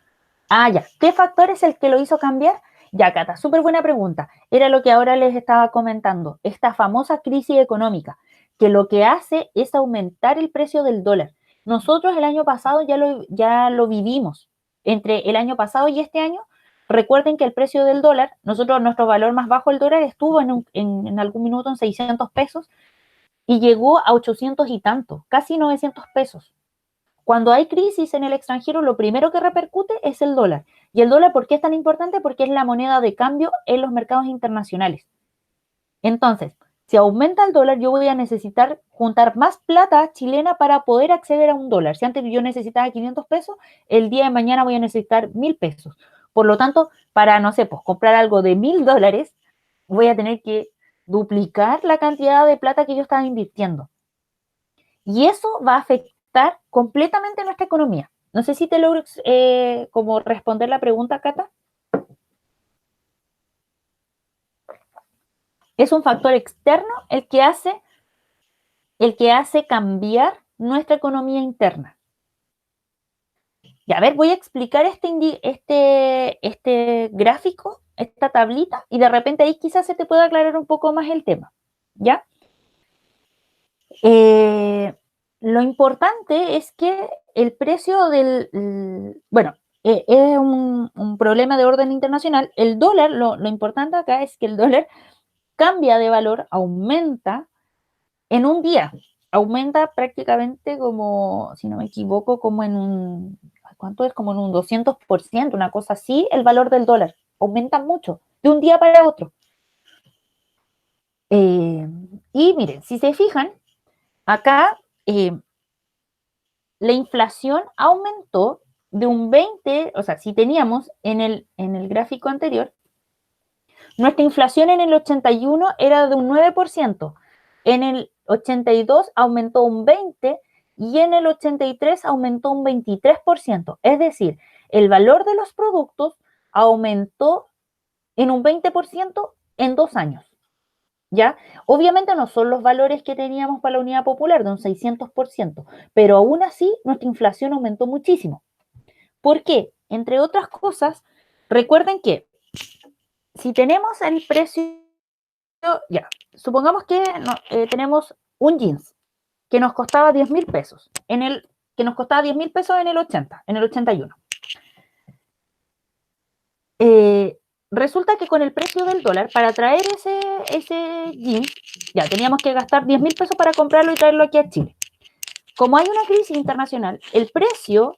Ah, ya. ¿Qué factor es el que lo hizo cambiar? Ya, Cata, súper buena pregunta. Era lo que ahora les estaba comentando. Esta famosa crisis económica, que lo que hace es aumentar el precio del dólar. Nosotros el año pasado ya lo vivimos. Entre el año pasado y este año, recuerden que el precio del dólar, nuestro valor más bajo del dólar estuvo en algún minuto en 600 pesos y llegó a 800 y tanto, casi 900 pesos. Cuando hay crisis en el extranjero, lo primero que repercute es el dólar. ¿Y el dólar por qué es tan importante? Porque es la moneda de cambio en los mercados internacionales. Entonces, Si aumenta el dólar, yo voy a necesitar juntar más plata chilena para poder acceder a un dólar. Si antes yo necesitaba 500 pesos, el día de mañana voy a necesitar 1000 pesos. Por lo tanto, para, no sé, pues comprar algo de $1000, voy a tener que duplicar la cantidad de plata que yo estaba invirtiendo. Y eso va a afectar completamente nuestra economía. No sé si te logro como responder la pregunta, Cata. Es un factor externo el que hace cambiar nuestra economía interna. Y a ver, voy a explicar este gráfico, esta tablita, y de repente ahí quizás se te pueda aclarar un poco más el tema, ¿ya? Lo importante es que el precio bueno, es un problema de orden internacional. El dólar, lo importante acá es que el dólar cambia de valor, aumenta en un día. Aumenta prácticamente como, si no me equivoco, como en un, ¿cuánto es? Como en un 200%, una cosa así, el valor del dólar. Aumenta mucho, de un día para otro. Y miren, si se fijan, acá la inflación aumentó de un 20, o sea, si teníamos en el gráfico anterior, nuestra inflación en el 81 era de un 9%, en el 82 aumentó un 20% y en el 83 aumentó un 23%. Es decir, el valor de los productos aumentó en un 20% en 2 años. ¿Ya? Obviamente no son los valores que teníamos para la unidad popular de un 600%, pero aún así nuestra inflación aumentó muchísimo. ¿Por qué? Entre otras cosas, recuerden que si tenemos el precio, ya, supongamos que tenemos un jeans que nos costaba 10.000 pesos, que nos costaba 10.000 pesos en el 80, en el 81. Resulta que con el precio del dólar, para traer ese jeans, ya teníamos que gastar 10.000 pesos para comprarlo y traerlo aquí a Chile. Como hay una crisis internacional, el precio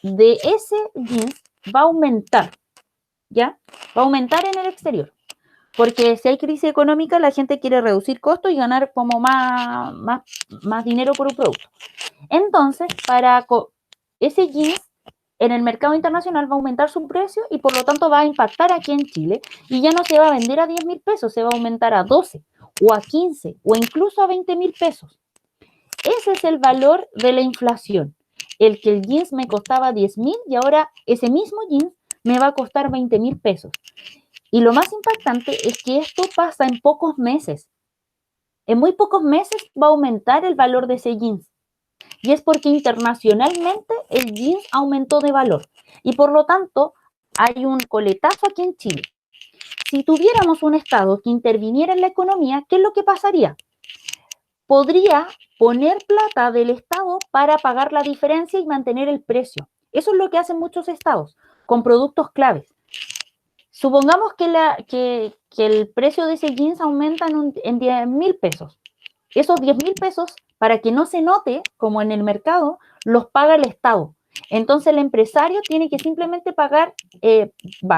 de ese jeans va a aumentar, ¿ya? Va a aumentar en el exterior. Porque si hay crisis económica, la gente quiere reducir costos y ganar como más dinero por un producto. Entonces, ese jeans en el mercado internacional va a aumentar su precio y por lo tanto va a impactar aquí en Chile y ya no se va a vender a 10.000 pesos, se va a aumentar a 12 o a 15 o incluso a 20.000 pesos. Ese es el valor de la inflación. El que el jeans me costaba 10.000 y ahora ese mismo jeans me va a costar 20.000 pesos. Y lo más impactante es que esto pasa en pocos meses. En muy pocos meses va a aumentar el valor de ese jeans. Y es porque internacionalmente el jeans aumentó de valor. Y por lo tanto, hay un coletazo aquí en Chile. Si tuviéramos un Estado que interviniera en la economía, ¿qué es lo que pasaría? Podría poner plata del Estado para pagar la diferencia y mantener el precio. Eso es lo que hacen muchos estados con productos claves. Supongamos que el precio de ese jeans aumenta en 10.000 pesos. Esos 10.000 pesos, para que no se note, como en el mercado, los paga el Estado. Entonces el empresario tiene que simplemente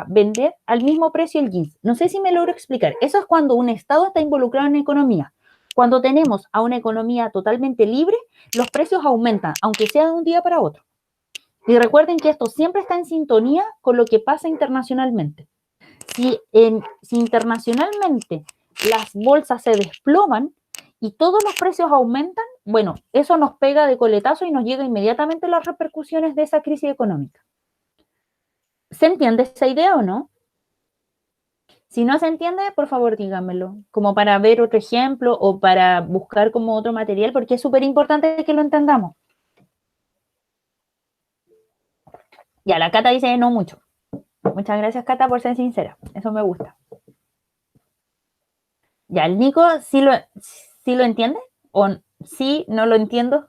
vender al mismo precio el jeans. No sé si me logro explicar. Eso es cuando un Estado está involucrado en la economía. Cuando tenemos a una economía totalmente libre, los precios aumentan, aunque sea de un día para otro. Y recuerden que esto siempre está en sintonía con lo que pasa internacionalmente. Si internacionalmente las bolsas se desploman y todos los precios aumentan, bueno, eso nos pega de coletazo y nos llega inmediatamente las repercusiones de esa crisis económica. ¿Se entiende esa idea o no? Si no se entiende, por favor díganmelo, como para ver otro ejemplo o para buscar como otro material, porque es súper importante que lo entendamos. Ya, la Cata dice no mucho. Muchas gracias, Cata, por ser sincera. Eso me gusta. Ya, el Nico sí lo entiende o sí no lo entiendo.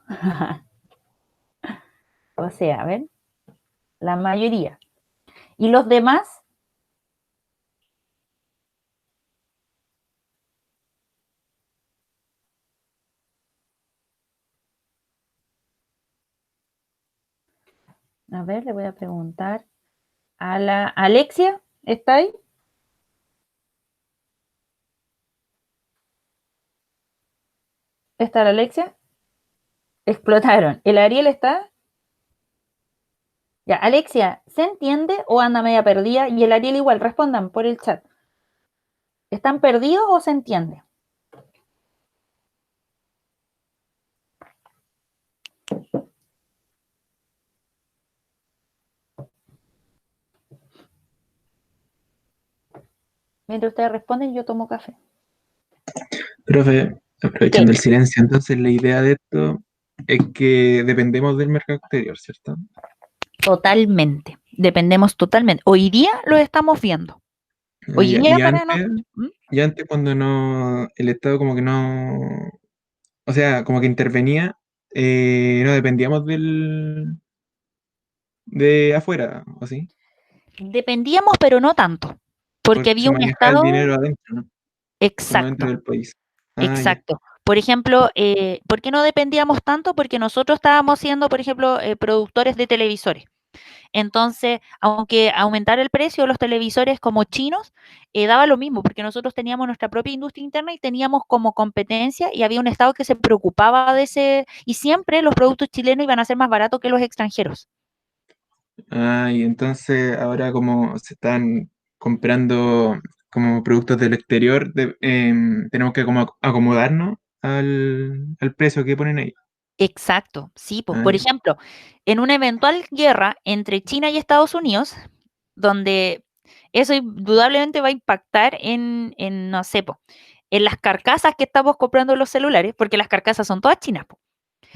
O sea, a ver, la mayoría. ¿Y los demás? A ver, le voy a preguntar a la Alexia, ¿está ahí? ¿Está la Alexia? Explotaron. ¿El Ariel está? Ya, Alexia, ¿se entiende o anda media perdida? Y el Ariel igual, respondan por el chat. ¿Están perdidos o se entiende? Mientras ustedes responden, yo tomo café. Profe, aprovechando el silencio, entonces la idea de esto es que dependemos del mercado exterior, ¿cierto? Totalmente. Dependemos totalmente. Hoy día lo estamos viendo. Hoy día Y para antes, nosotros. y antes cuando no, el Estado como que no, o sea, como que intervenía, no dependíamos de afuera, ¿o sí? Dependíamos, pero no tanto. Porque Porque había se un manejaba el Estado dinero adentro, ¿no? Como dentro exacto. del país. Ah, ya. Exacto. Por ejemplo, ¿por qué no dependíamos tanto? Porque nosotros estábamos siendo, por ejemplo, productores de televisores. Entonces, aunque aumentara el precio de los televisores como chinos, daba lo mismo, porque nosotros teníamos nuestra propia industria interna y teníamos como competencia y había un Estado que se preocupaba de ese, y siempre los productos chilenos iban a ser más baratos que los extranjeros. Ah, y entonces ahora como se están comprando como productos del exterior, tenemos que como acomodarnos al precio que ponen ahí. Exacto, sí, pues, Ah, por ya. ejemplo, en una eventual guerra entre China y Estados Unidos, donde eso indudablemente va a impactar en no sé, po, en las carcasas que estamos comprando los celulares, porque las carcasas son todas chinas, po.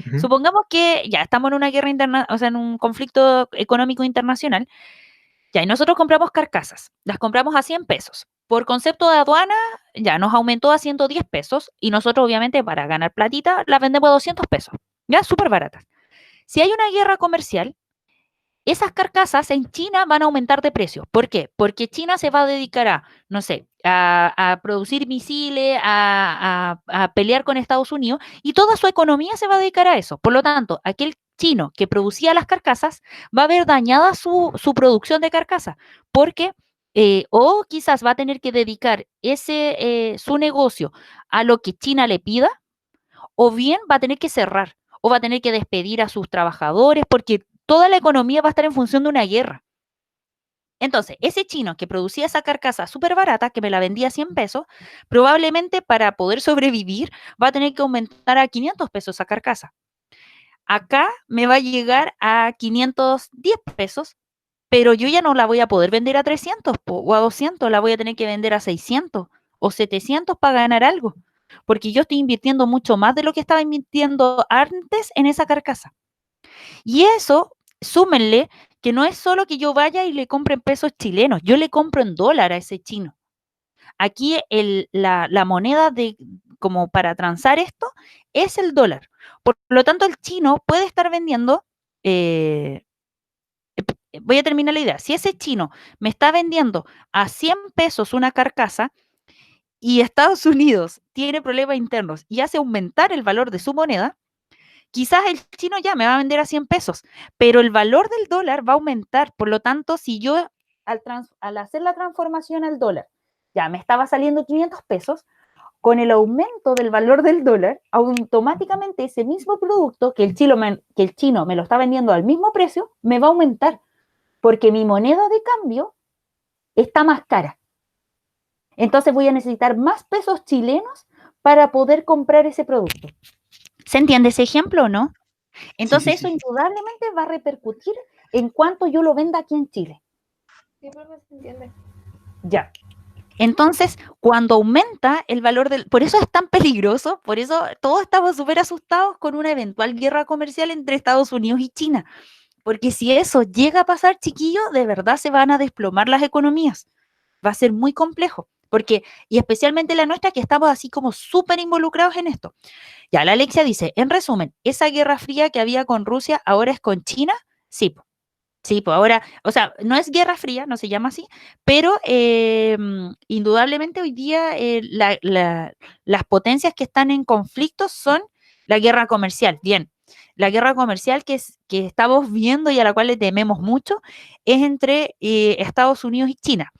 Ujú. Supongamos que ya estamos en una guerra interna, o sea, en un conflicto económico internacional, ya, y nosotros compramos carcasas, las compramos a 100 pesos. Por concepto de aduana, ya nos aumentó a 110 pesos y nosotros obviamente para ganar platita las vendemos a 200 pesos, ya súper baratas. Si hay una guerra comercial, esas carcasas en China van a aumentar de precio. ¿Por qué? Porque China se va a dedicar a, no sé, a producir misiles, a pelear con Estados Unidos y toda su economía se va a dedicar a eso. Por lo tanto, aquel chino que producía las carcasas va a ver dañada su producción de carcasas porque o quizás va a tener que dedicar su negocio a lo que China le pida o bien va a tener que cerrar o va a tener que despedir a sus trabajadores porque toda la economía va a estar en función de una guerra. Entonces, ese chino que producía esa carcasa súper barata, que me la vendía a 100 pesos, probablemente para poder sobrevivir va a tener que aumentar a 500 pesos esa carcasa. Acá me va a llegar a 510 pesos, pero yo ya no la voy a poder vender a 300 o a 200, la voy a tener que vender a 600 o 700 para ganar algo, porque yo estoy invirtiendo mucho más de lo que estaba invirtiendo antes en esa carcasa. Y eso, súmenle que no es solo que yo vaya y le compre en pesos chilenos, yo le compro en dólar a ese chino. Aquí la moneda como para transar esto es el dólar. Por lo tanto, el chino puede estar vendiendo, eh, voy a terminar la idea, si ese chino me está vendiendo a 100 pesos una carcasa y Estados Unidos tiene problemas internos y hace aumentar el valor de su moneda, quizás el chino ya me va a vender a 100 pesos, pero el valor del dólar va a aumentar. Por lo tanto, si yo al hacer la transformación al dólar, ya me estaba saliendo 500 pesos, con el aumento del valor del dólar, automáticamente ese mismo producto que el chino me lo está vendiendo al mismo precio, me va a aumentar, porque mi moneda de cambio está más cara. Entonces voy a necesitar más pesos chilenos para poder comprar ese producto. ¿Se entiende ese ejemplo o no? Sí, sí, Entonces sí, eso sí. indudablemente va a repercutir en cuanto yo lo venda aquí en Chile. Sí, profe, se entiende. Ya. Entonces, cuando aumenta el valor Por eso es tan peligroso, por eso todos estamos súper asustados con una eventual guerra comercial entre Estados Unidos y China. Porque si eso llega a pasar, chiquillos, de verdad se van a desplomar las economías. Va a ser muy complejo. Porque, y especialmente la nuestra, que estamos así como súper involucrados en esto. Ya, la Alexia dice, en resumen, esa guerra fría que había con Rusia ahora es con China. Sí, sí, pues ahora, o sea, no es guerra fría, no se llama así, pero indudablemente hoy día las potencias que están en conflicto son la guerra comercial. Bien, la guerra comercial que estamos viendo y a la cual le tememos mucho es entre Estados Unidos y China,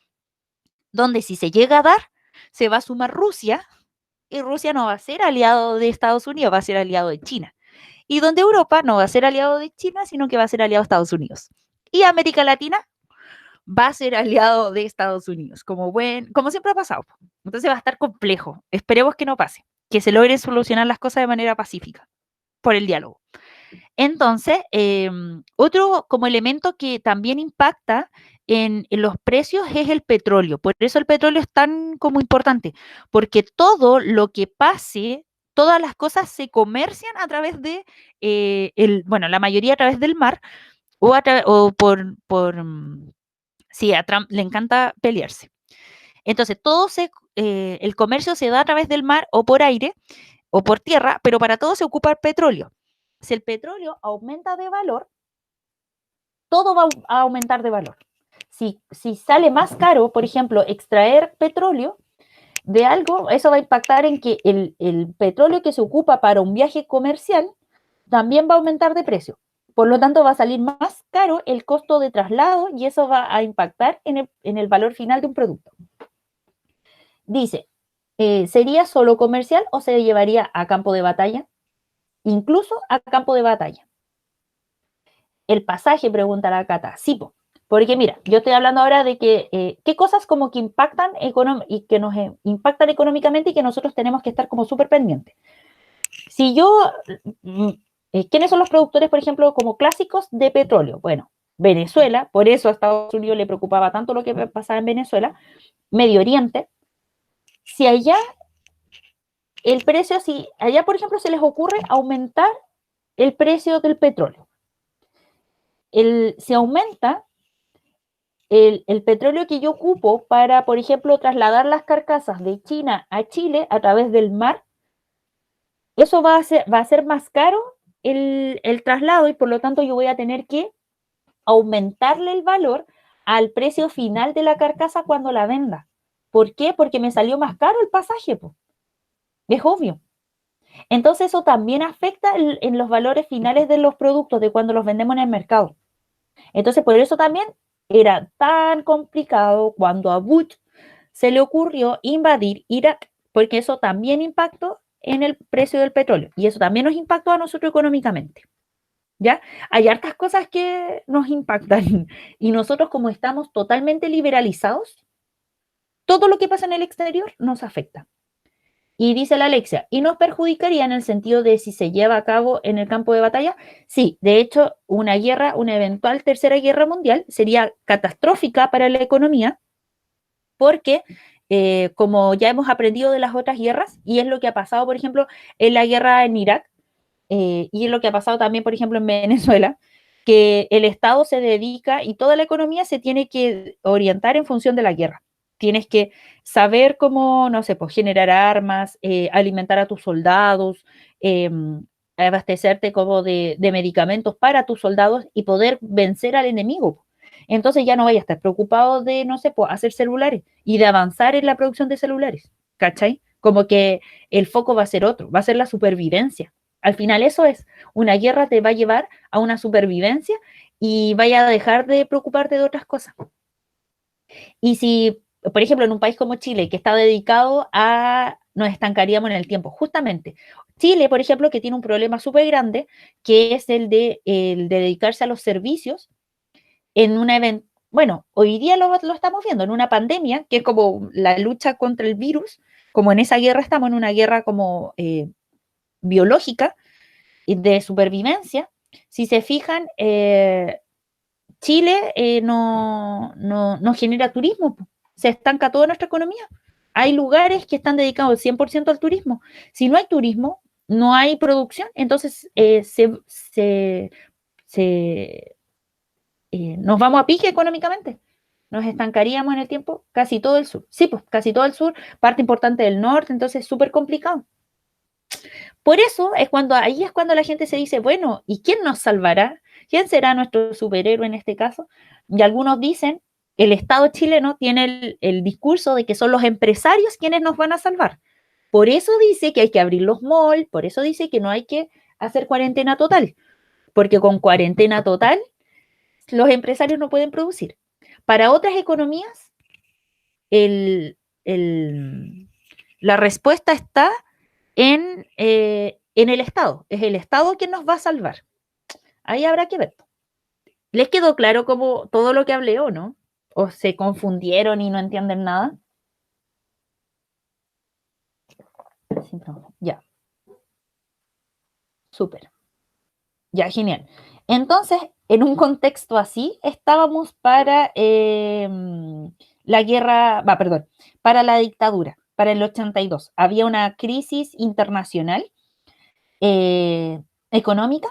donde si se llega a dar, se va a sumar Rusia y Rusia no va a ser aliado de Estados Unidos, va a ser aliado de China. Y donde Europa no va a ser aliado de China, sino que va a ser aliado de Estados Unidos. Y América Latina va a ser aliado de Estados Unidos, como siempre ha pasado. Entonces va a estar complejo. Esperemos que no pase, que se logren solucionar las cosas de manera pacífica, por el diálogo. Entonces, otro como elemento que también impacta en los precios es el petróleo. Por eso el petróleo es tan como importante, porque todo lo que pase, todas las cosas se comercian a través de, bueno, la mayoría a través del mar o sí, a Trump le encanta pelearse. Entonces, el comercio se da a través del mar o por aire o por tierra, pero para todo se ocupa el petróleo. Si el petróleo aumenta de valor, todo va a aumentar de valor. Si sale más caro, por ejemplo, extraer petróleo de algo, eso va a impactar en que el petróleo que se ocupa para un viaje comercial también va a aumentar de precio. Por lo tanto, va a salir más caro el costo de traslado y eso va a impactar en el valor final de un producto. Dice, ¿sería solo comercial o se llevaría a campo de batalla? Incluso a campo de batalla. El pasaje, pregunta la Cata. Sí, porque mira, yo estoy hablando ahora de que qué cosas como que impactan y que nos impactan económicamente y que nosotros tenemos que estar como súper pendientes. Si yo, ¿quiénes son los productores, por ejemplo, como clásicos de petróleo? Bueno, Venezuela, por eso a Estados Unidos le preocupaba tanto lo que pasaba en Venezuela, Medio Oriente. Si allá el precio, si allá, por ejemplo, se les ocurre aumentar el precio del petróleo, se aumenta el petróleo que yo ocupo para, por ejemplo, trasladar las carcasas de China a Chile a través del mar, eso va a ser más caro el traslado y por lo tanto yo voy a tener que aumentarle el valor al precio final de la carcasa cuando la venda. ¿Por qué? Porque me salió más caro el pasaje, pues. Es obvio. Entonces eso también afecta en los valores finales de los productos, de cuando los vendemos en el mercado. Entonces por eso también era tan complicado cuando a Bush se le ocurrió invadir Irak, porque eso también impactó en el precio del petróleo y eso también nos impactó a nosotros económicamente. ¿Ya? Hay hartas cosas que nos impactan y nosotros como estamos totalmente liberalizados, todo lo que pasa en el exterior nos afecta. Y dice la Alexia, ¿y nos perjudicaría en el sentido de si se lleva a cabo en el campo de batalla? Sí, de hecho, una eventual tercera guerra mundial sería catastrófica para la economía porque, como ya hemos aprendido de las otras guerras, y es lo que ha pasado, por ejemplo, en la guerra en Irak, y es lo que ha pasado también, por ejemplo, en Venezuela, que el Estado se dedica y toda la economía se tiene que orientar en función de la guerra. Tienes que saber cómo, no sé, pues generar armas, alimentar a tus soldados, abastecerte como de medicamentos para tus soldados y poder vencer al enemigo. Entonces ya no vayas a estar preocupado de, no sé, pues hacer celulares y de avanzar en la producción de celulares, ¿cachai? Como que el foco va a ser otro, va a ser la supervivencia. Al final eso es, una guerra te va a llevar a una supervivencia y vaya a dejar de preocuparte de otras cosas. Y si, por ejemplo, en un país como Chile, que está dedicado a, nos estancaríamos en el tiempo, justamente. Chile, por ejemplo, que tiene un problema súper grande, que es el de dedicarse a los servicios en un evento, bueno, hoy día lo estamos viendo, en una pandemia, que es como la lucha contra el virus, como en esa guerra estamos en una guerra como biológica y de supervivencia. Si se fijan, Chile no genera turismo, se estanca toda nuestra economía. Hay lugares que están dedicados 100% al turismo. Si no hay turismo, no hay producción, entonces nos vamos a pique económicamente. Nos estancaríamos en el tiempo casi todo el sur. Sí, pues casi todo el sur, parte importante del norte, entonces es súper complicado. Por eso ahí es cuando la gente se dice, bueno, ¿y quién nos salvará? ¿Quién será nuestro superhéroe en este caso? Y algunos dicen, el Estado chileno tiene el discurso de que son los empresarios quienes nos van a salvar. Por eso dice que hay que abrir los malls, por eso dice que no hay que hacer cuarentena total, porque con cuarentena total los empresarios no pueden producir. Para otras economías, el La respuesta está en el Estado. Es el Estado quien nos va a salvar. Ahí habrá que ver. ¿Les quedó claro como todo lo que hablé o no? ¿O se confundieron y no entienden nada? Sí, no. Ya. Súper. Ya, genial. Entonces, en un contexto así, estábamos para la guerra, perdón, para la dictadura, para el 82. Había una crisis internacional económica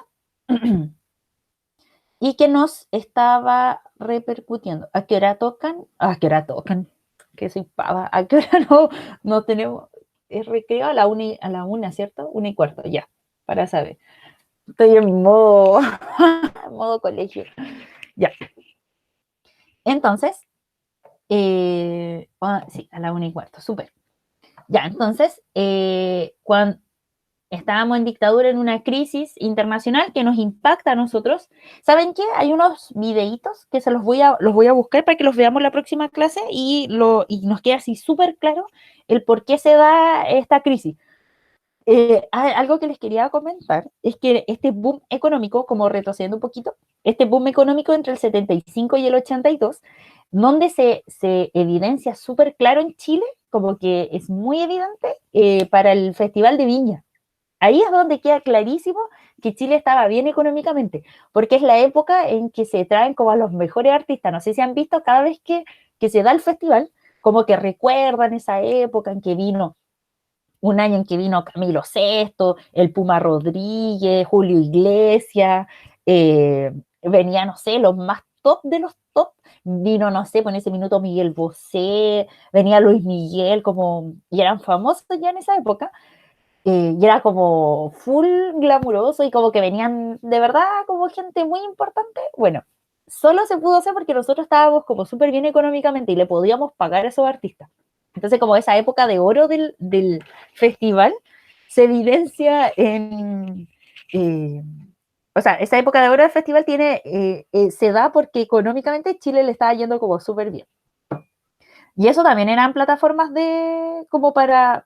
y que nos estaba repercutiendo. ¿A qué hora tocan? ¿A qué hora tocan? Que soy pava. ¿A qué hora no tenemos? Es recreo a la una, ¿cierto? 1:15, ya, para saber. Estoy en modo, modo colegio. Ya. Entonces, sí, a la 1:15, súper. Ya, entonces, cuando estábamos en dictadura, en una crisis internacional que nos impacta a nosotros, ¿saben qué? Hay unos videitos que los voy a buscar para que los veamos la próxima clase y nos quede así súper claro el por qué se da esta crisis. Algo que les quería comentar es que este boom económico, como retrocediendo un poquito, este boom económico entre el 75 y el 82, donde se evidencia súper claro en Chile, como que es muy evidente para el Festival de Viña. Ahí es donde queda clarísimo que Chile estaba bien económicamente, porque es la época en que se traen como a los mejores artistas. No sé si han visto cada vez que se da el festival, como que recuerdan esa época en que vino un año en que vino Camilo Sesto, el Puma Rodríguez, Julio Iglesias, venía, no sé, los más top de los top, vino, no sé, por ese minuto Miguel Bosé, venía Luis Miguel, como, y eran famosos ya en esa época, y era como full glamuroso y como que venían de verdad como gente muy importante. Bueno, solo se pudo hacer porque nosotros estábamos como súper bien económicamente y le podíamos pagar a esos artistas. Entonces, como esa época de oro del festival se evidencia o sea, esa época de oro del festival se da porque económicamente Chile le estaba yendo como súper bien. Y eso también eran plataformas como para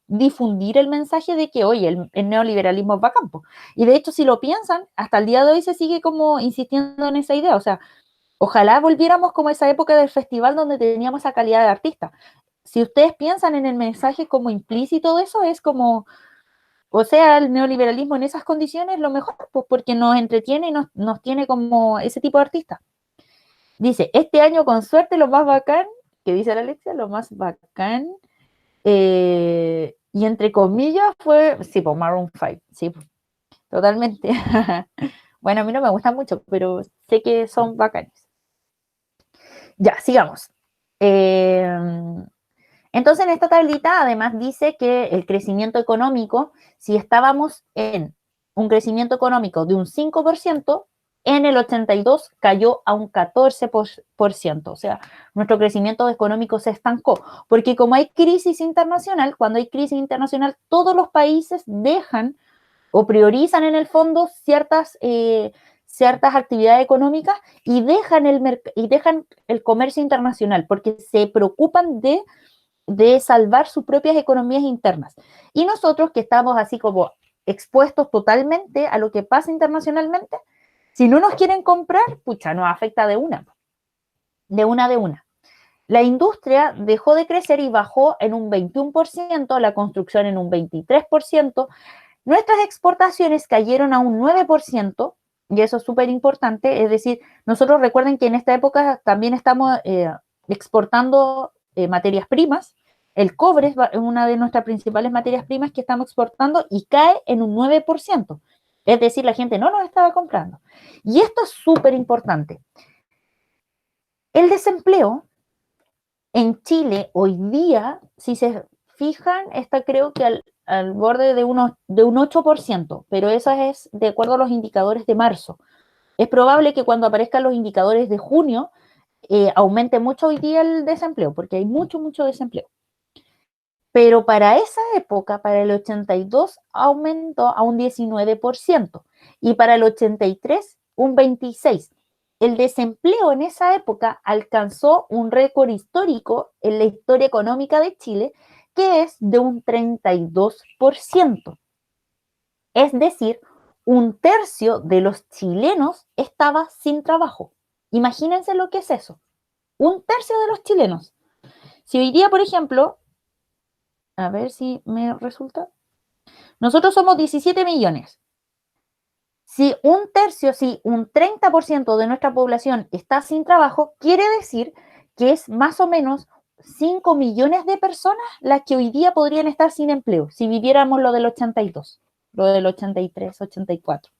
difundir el mensaje de que, oye, el neoliberalismo es bacán. Y de hecho, si lo piensan, hasta el día de hoy se sigue como insistiendo en esa idea. O sea, ojalá volviéramos como esa época del festival donde teníamos esa calidad de artista. Si ustedes piensan en el mensaje como implícito de eso, es como, o sea, el neoliberalismo en esas condiciones lo mejor, pues porque nos entretiene y nos tiene como ese tipo de artistas. Dice, este año con suerte lo más bacán, que dice la Alexia, lo más bacán, y entre comillas fue, sí, pues Maroon 5, sí, totalmente. Bueno, a mí no me gustan mucho, pero sé que son bacanes. Ya, sigamos. Entonces, en esta tablita, además, dice que el crecimiento económico, si estábamos en un crecimiento económico de un 5%, en el 82 cayó a un 14%. O sea, nuestro crecimiento económico se estancó. Porque como hay crisis internacional, cuando hay crisis internacional, todos los países dejan o priorizan en el fondo ciertas actividades económicas y dejan el comercio internacional porque se preocupan de salvar sus propias economías internas. Y nosotros que estamos así como expuestos totalmente a lo que pasa internacionalmente, si no nos quieren comprar, pucha, nos afecta de una. La industria dejó de crecer y bajó en un 21%, la construcción en un 23%, nuestras exportaciones cayeron a un 9%, y eso es súper importante, es decir, nosotros recuerden que en esta época también estamos exportando materias primas. El cobre es una de nuestras principales materias primas que estamos exportando y cae en un 9%. Es decir, la gente no nos estaba comprando. Y esto es súper importante. El desempleo en Chile hoy día, si se fijan, está creo que al borde de un 8%, pero eso es de acuerdo a los indicadores de marzo. Es probable que cuando aparezcan los indicadores de junio aumente mucho hoy día el desempleo, porque hay mucho, mucho desempleo. Pero para esa época, para el 82, aumentó a un 19% y para el 83 un 26%. El desempleo en esa época alcanzó un récord histórico en la historia económica de Chile, que es de un 32%. Es decir, un tercio de los chilenos estaba sin trabajo. Imagínense lo que es eso. Un tercio de los chilenos. Si hoy día, por ejemplo, a ver si me resulta, nosotros somos 17 millones. Si un tercio, si un 30% de nuestra población está sin trabajo, quiere decir que es más o menos 5 millones de personas las que hoy día podrían estar sin empleo, si viviéramos lo del 82, lo del 83, 84.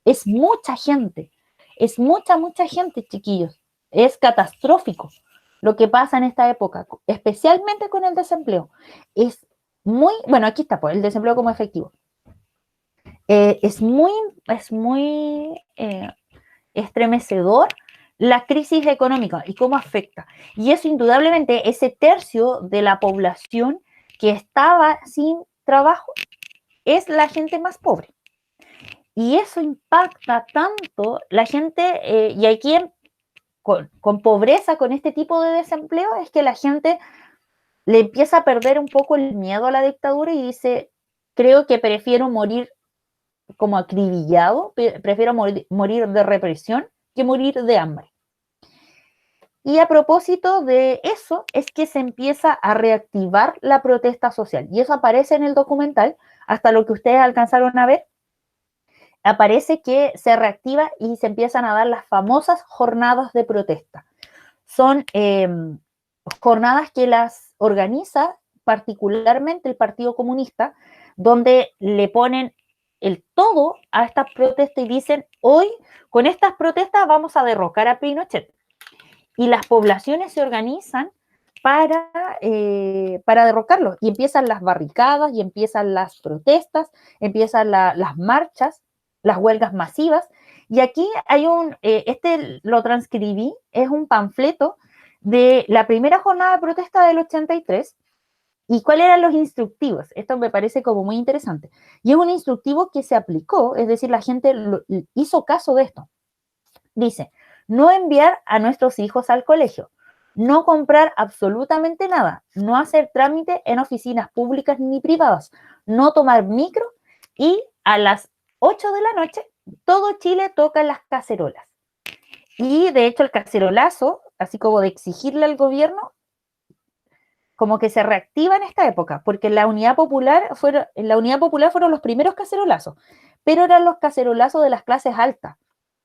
Es mucha gente, mucha gente, chiquillos. Es catastrófico lo que pasa en esta época, especialmente con el desempleo. Es muy, bueno, aquí está, pues, el desempleo como efectivo. Es muy estremecedor la crisis económica y cómo afecta. Y eso indudablemente, ese tercio de la población que estaba sin trabajo es la gente más pobre. Y eso impacta tanto la gente, y aquí con pobreza, con este tipo de desempleo, es que la gente le empieza a perder un poco el miedo a la dictadura y dice, creo que prefiero morir como acribillado, prefiero morir de represión que morir de hambre. Y a propósito de eso es que se empieza a reactivar la protesta social. Y eso aparece en el documental, hasta lo que ustedes alcanzaron a ver, aparece que se reactiva y se empiezan a dar las famosas jornadas de protesta. Son jornadas que las organiza particularmente el Partido Comunista, donde le ponen el todo a estas protestas y dicen, hoy con estas protestas vamos a derrocar a Pinochet. Y las poblaciones se organizan para derrocarlo. Y empiezan las barricadas, y empiezan las protestas, empiezan las marchas, las huelgas masivas. Y aquí hay lo transcribí, es un panfleto de la primera jornada de protesta del 83. ¿Y cuáles eran los instructivos? Esto me parece como muy interesante. Y es un instructivo que se aplicó, es decir, la gente hizo caso de esto. Dice, no enviar a nuestros hijos al colegio, no comprar absolutamente nada, no hacer trámite en oficinas públicas ni privadas, no tomar micro y a las 8 de la noche todo Chile toca las cacerolas. Y de hecho el cacerolazo, así como de exigirle al gobierno, como que se reactiva en esta época, porque en la Unidad Popular fueron los primeros cacerolazos, pero eran los cacerolazos de las clases altas.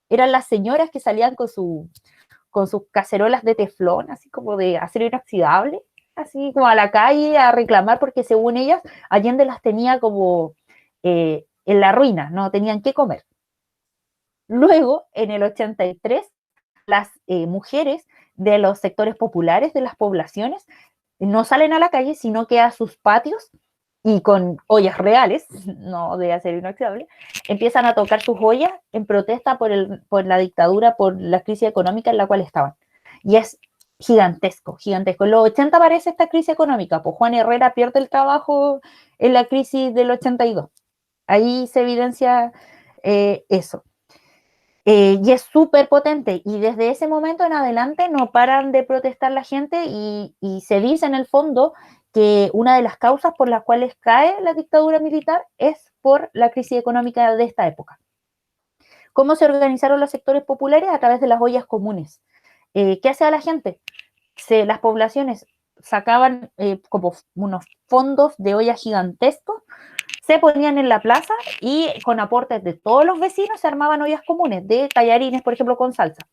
Eran las señoras que salían con sus cacerolas de teflón, así como de acero inoxidable, así como a la calle a reclamar, porque según ellas, Allende las tenía como en la ruina, no tenían qué comer. Luego, en el 83, las mujeres de los sectores populares de las poblaciones no salen a la calle, sino que a sus patios y con ollas reales, no de acero inoxidable, empiezan a tocar sus ollas en protesta por la dictadura, por la crisis económica en la cual estaban. Y es gigantesco, gigantesco. En los 80 aparece esta crisis económica, pues Juan Herrera pierde el trabajo en la crisis del 82. Ahí se evidencia eso. Y es súper potente, y desde ese momento en adelante no paran de protestar la gente y se dice en el fondo que una de las causas por las cuales cae la dictadura militar es por la crisis económica de esta época. ¿Cómo se organizaron los sectores populares? A través de las ollas comunes. ¿Qué hacía la gente? Las poblaciones sacaban como unos fondos de ollas gigantescos, se ponían en la plaza y con aportes de todos los vecinos se armaban ollas comunes de tallarines, por ejemplo, con salsa.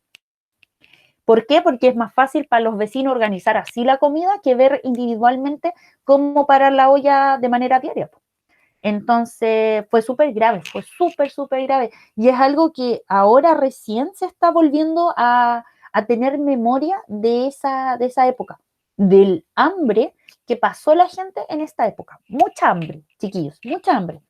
¿Por qué? Porque es más fácil para los vecinos organizar así la comida que ver individualmente cómo parar la olla de manera diaria. Entonces fue súper grave, fue súper grave. Y es algo que ahora recién se está volviendo a tener memoria de esa época, del hambre que pasó la gente en esta época. Mucha hambre, chiquillos, mucha hambre.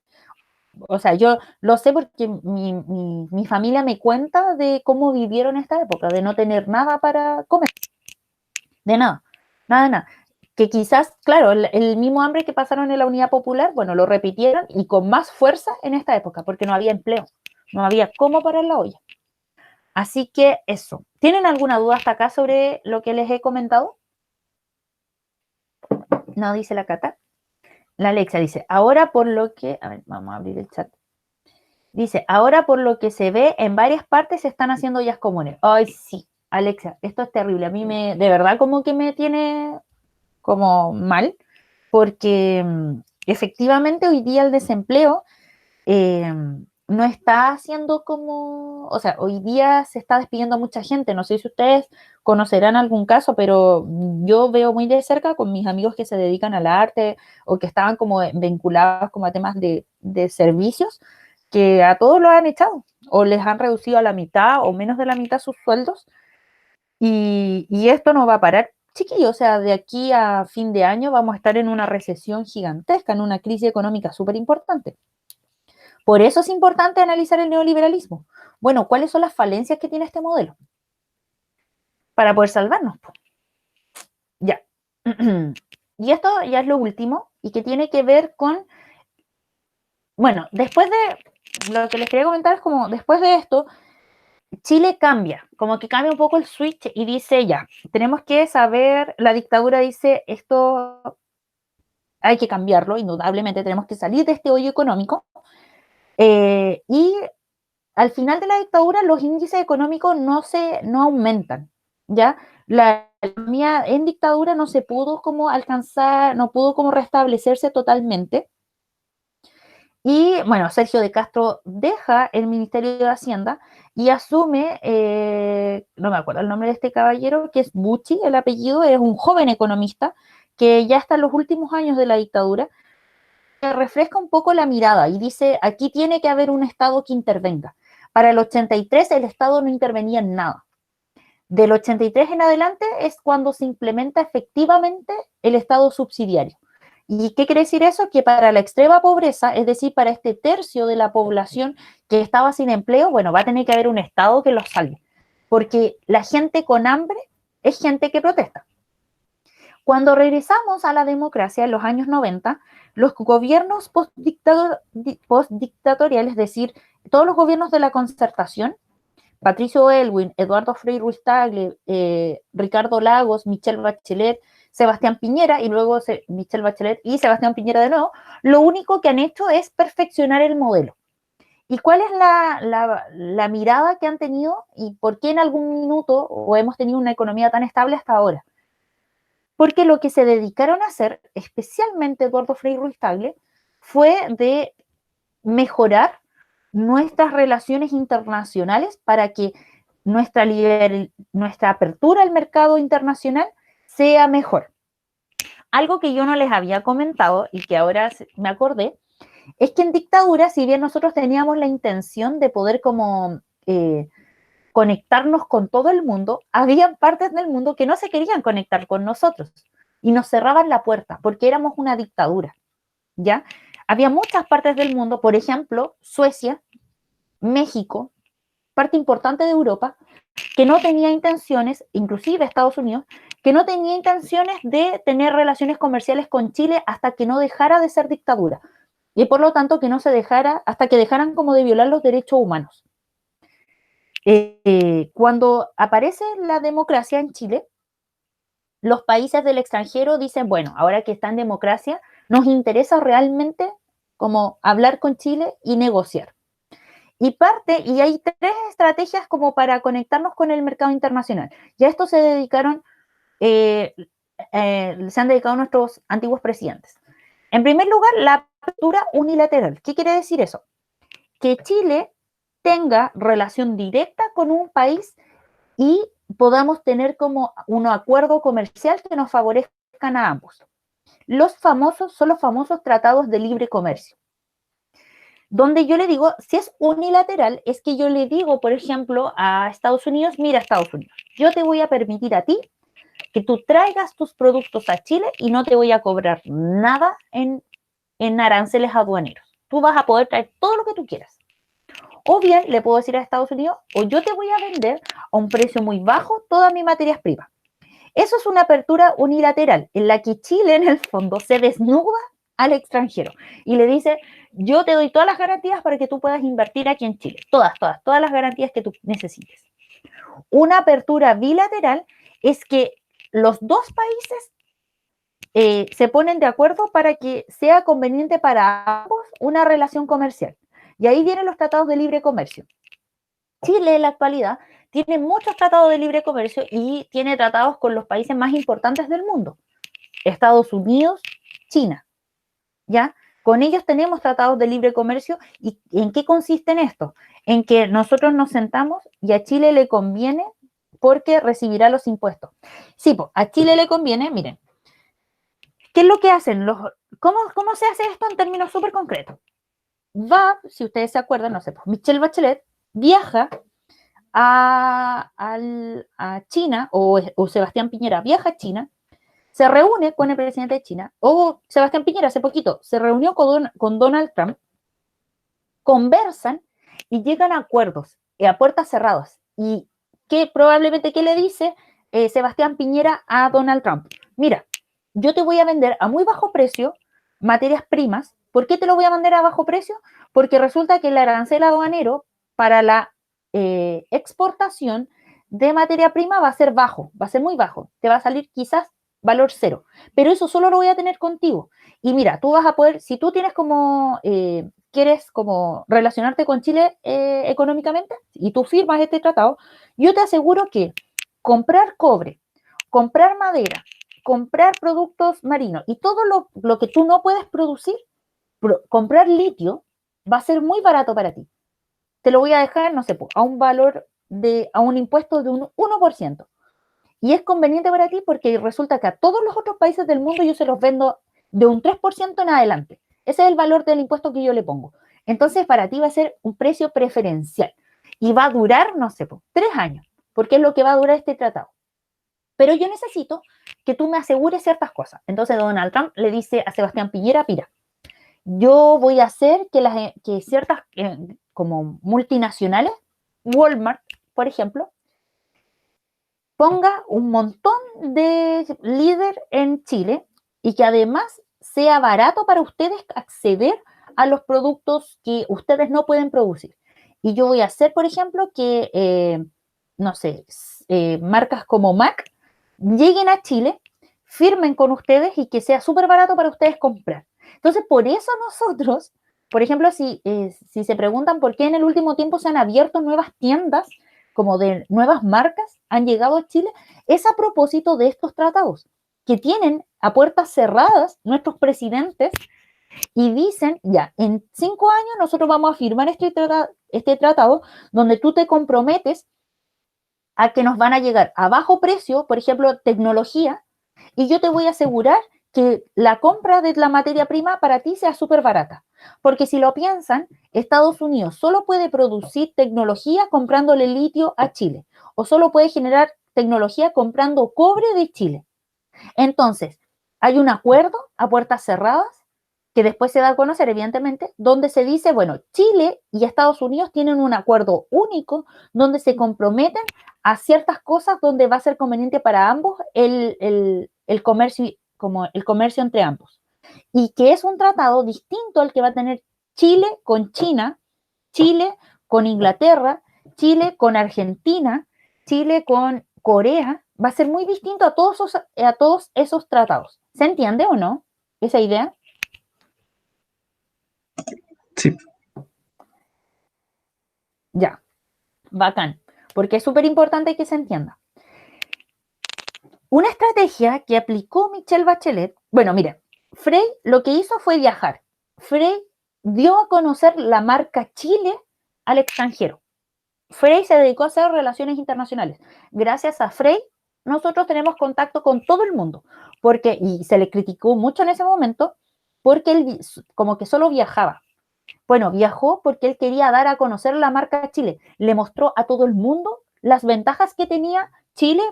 O sea, yo lo sé porque mi familia me cuenta de cómo vivieron esta época, de no tener nada para comer, de nada, nada. Que quizás, claro, el mismo hambre que pasaron en la Unidad Popular, bueno, lo repitieron y con más fuerza en esta época, porque no había empleo, no había cómo parar la olla. Así que eso. ¿Tienen alguna duda hasta acá sobre lo que les he comentado? No, dice la Cata. La Alexa dice, ahora por lo que... A ver, vamos a abrir el chat. Dice, ahora por lo que se ve, en varias partes se están haciendo ollas comunes. Ay, sí, Alexa, esto es terrible. A mí de verdad como que me tiene como mal, porque efectivamente hoy día el desempleo eh, no está haciendo como, o sea, hoy día se está despidiendo a mucha gente. No sé si ustedes conocerán algún caso, pero yo veo muy de cerca con mis amigos que se dedican al arte o que estaban como vinculados como a temas de servicios, que a todos los han echado o les han reducido a la mitad o menos de la mitad sus sueldos, y esto no va a parar, chiquillos. O sea, de aquí a fin de año vamos a estar en una recesión gigantesca, en una crisis económica súper importante. Por eso es importante analizar el neoliberalismo. Bueno, ¿cuáles son las falencias que tiene este modelo? Para poder salvarnos. Ya. Y esto ya es lo último, y que tiene que ver con, bueno, después de, lo que les quería comentar es como, después de esto, Chile cambia, como que cambia un poco el switch y dice, ya, tenemos que saber, la dictadura dice, esto hay que cambiarlo, indudablemente tenemos que salir de este hoyo económico, y al final de la dictadura los índices económicos no aumentan, ¿ya? La economía en dictadura no se pudo como alcanzar, no pudo como restablecerse totalmente. Y bueno, Sergio de Castro deja el Ministerio de Hacienda y asume, no me acuerdo el nombre de este caballero, que es Bucci, el apellido, es un joven economista que ya está en los últimos años de la dictadura, que refresca un poco la mirada y dice, aquí tiene que haber un Estado que intervenga. Para el 83 el Estado no intervenía en nada. Del 83 en adelante es cuando se implementa efectivamente el Estado subsidiario. ¿Y qué quiere decir eso? Que para la extrema pobreza, es decir, para este tercio de la población que estaba sin empleo, bueno, va a tener que haber un Estado que los salve. Porque la gente con hambre es gente que protesta. Cuando regresamos a la democracia en los años 90, los gobiernos postdictatoriales, es decir, todos los gobiernos de la concertación, Patricio Elwin, Eduardo Frei Ruiz-Tagle, Ricardo Lagos, Michelle Bachelet, Sebastián Piñera, y luego Michelle Bachelet y Sebastián Piñera de nuevo, lo único que han hecho es perfeccionar el modelo. ¿Y cuál es la mirada que han tenido y por qué en algún minuto o hemos tenido una economía tan estable hasta ahora? Porque lo que se dedicaron a hacer, especialmente Eduardo Frei Ruiz-Tagle, fue de mejorar nuestras relaciones internacionales para que nuestra apertura al mercado internacional sea mejor. Algo que yo no les había comentado y que ahora me acordé, es que en dictadura, si bien nosotros teníamos la intención de poder como conectarnos con todo el mundo, había partes del mundo que no se querían conectar con nosotros y nos cerraban la puerta porque éramos una dictadura, ¿ya? Había muchas partes del mundo, por ejemplo, Suecia, México, parte importante de Europa, que no tenía intenciones, inclusive Estados Unidos, que no tenía intenciones de tener relaciones comerciales con Chile hasta que no dejara de ser dictadura. Y por lo tanto que no se dejara, hasta que dejaran como de violar los derechos humanos. Cuando aparece la democracia en Chile, los países del extranjero dicen, bueno, ahora que está en democracia, nos interesa realmente como hablar con Chile y negociar. Y hay tres estrategias como para conectarnos con el mercado internacional. Y a esto se han dedicado nuestros antiguos presidentes. En primer lugar, la apertura unilateral. ¿Qué quiere decir eso? Que Chile tenga relación directa con un país y podamos tener como un acuerdo comercial que nos favorezcan a ambos. Son los famosos tratados de libre comercio, donde yo le digo, si es unilateral, es que yo le digo, por ejemplo, a Estados Unidos, mira, Estados Unidos, yo te voy a permitir a ti que tú traigas tus productos a Chile y no te voy a cobrar nada en aranceles aduaneros. Tú vas a poder traer todo lo que tú quieras. O bien le puedo decir a Estados Unidos, o yo te voy a vender a un precio muy bajo todas mis materias primas. Eso es una apertura unilateral en la que Chile en el fondo se desnuda al extranjero y le dice, yo te doy todas las garantías para que tú puedas invertir aquí en Chile. Todas las garantías que tú necesites. Una apertura bilateral es que los dos países se ponen de acuerdo para que sea conveniente para ambos una relación comercial. Y ahí vienen los tratados de libre comercio. Chile en la actualidad tiene muchos tratados de libre comercio y tiene tratados con los países más importantes del mundo. Estados Unidos, China, ¿ya? Con ellos tenemos tratados de libre comercio. ¿Y en qué consiste esto? En que nosotros nos sentamos y a Chile le conviene porque recibirá los impuestos. Sí, pues, a Chile le conviene, miren, ¿qué es lo que hacen? ¿Cómo se hace esto en términos súper concretos? Si ustedes se acuerdan, no sé, pues Michelle Bachelet viaja a China, o Sebastián Piñera viaja a China, se reúne con el presidente de China, o Sebastián Piñera hace poquito se reunió con Donald Trump, conversan y llegan a acuerdos a puertas cerradas. Y probablemente, ¿qué le dice Sebastián Piñera a Donald Trump? Mira, yo te voy a vender a muy bajo precio materias primas. ¿Por qué te lo voy a vender a bajo precio? Porque resulta que el arancel aduanero para la exportación de materia prima va a ser bajo, va a ser muy bajo. Te va a salir quizás valor cero, pero eso solo lo voy a tener contigo. Y mira, tú vas a poder, si tú tienes quieres como relacionarte con Chile económicamente y tú firmas este tratado, yo te aseguro que comprar cobre, comprar madera, comprar productos marinos y todo lo que tú no puedes producir, comprar litio va a ser muy barato para ti. Te lo voy a dejar, no sé, a un impuesto de un 1%. Y es conveniente para ti porque resulta que a todos los otros países del mundo yo se los vendo de un 3% en adelante. Ese es el valor del impuesto que yo le pongo. Entonces, para ti va a ser un precio preferencial. Y va a durar, no sé, 3 años, porque es lo que va a durar este tratado. Pero yo necesito que tú me asegures ciertas cosas. Entonces, Donald Trump le dice a Sebastián Piñera, mira, yo voy a hacer que ciertas como multinacionales, Walmart, por ejemplo, ponga un montón de líder en Chile y que además sea barato para ustedes acceder a los productos que ustedes no pueden producir. Y yo voy a hacer, por ejemplo, que, no sé, marcas como Mac lleguen a Chile, firmen con ustedes y que sea súper barato para ustedes comprar. Entonces, por eso nosotros, por ejemplo, si se preguntan por qué en el último tiempo se han abierto nuevas tiendas, como de nuevas marcas han llegado a Chile, es a propósito de estos tratados, que tienen a puertas cerradas nuestros presidentes y dicen, ya, en 5 años nosotros vamos a firmar este tratado donde tú te comprometes a que nos van a llegar a bajo precio, por ejemplo, tecnología, y yo te voy a asegurar que la compra de la materia prima para ti sea súper barata. Porque si lo piensan, Estados Unidos solo puede producir tecnología comprándole litio a Chile, o solo puede generar tecnología comprando cobre de Chile. Entonces, hay un acuerdo a puertas cerradas, que después se da a conocer, evidentemente, donde se dice, bueno, Chile y Estados Unidos tienen un acuerdo único donde se comprometen a ciertas cosas donde va a ser conveniente para ambos el comercio, como el comercio entre ambos. Y que es un tratado distinto al que va a tener Chile con China, Chile con Inglaterra, Chile con Argentina, Chile con Corea. Va a ser muy distinto a todos esos tratados. ¿Se entiende o no esa idea? Sí. Ya, bacán, porque es súper importante que se entienda. Una estrategia que aplicó Michelle Bachelet, bueno, mire, Frey lo que hizo fue viajar. Frey dio a conocer la marca Chile al extranjero. Frey se dedicó a hacer relaciones internacionales. Gracias a Frey, nosotros tenemos contacto con todo el mundo, y se le criticó mucho en ese momento, porque él como que solo viajaba. Bueno, viajó porque él quería dar a conocer la marca Chile. Le mostró a todo el mundo las ventajas que tenía Chile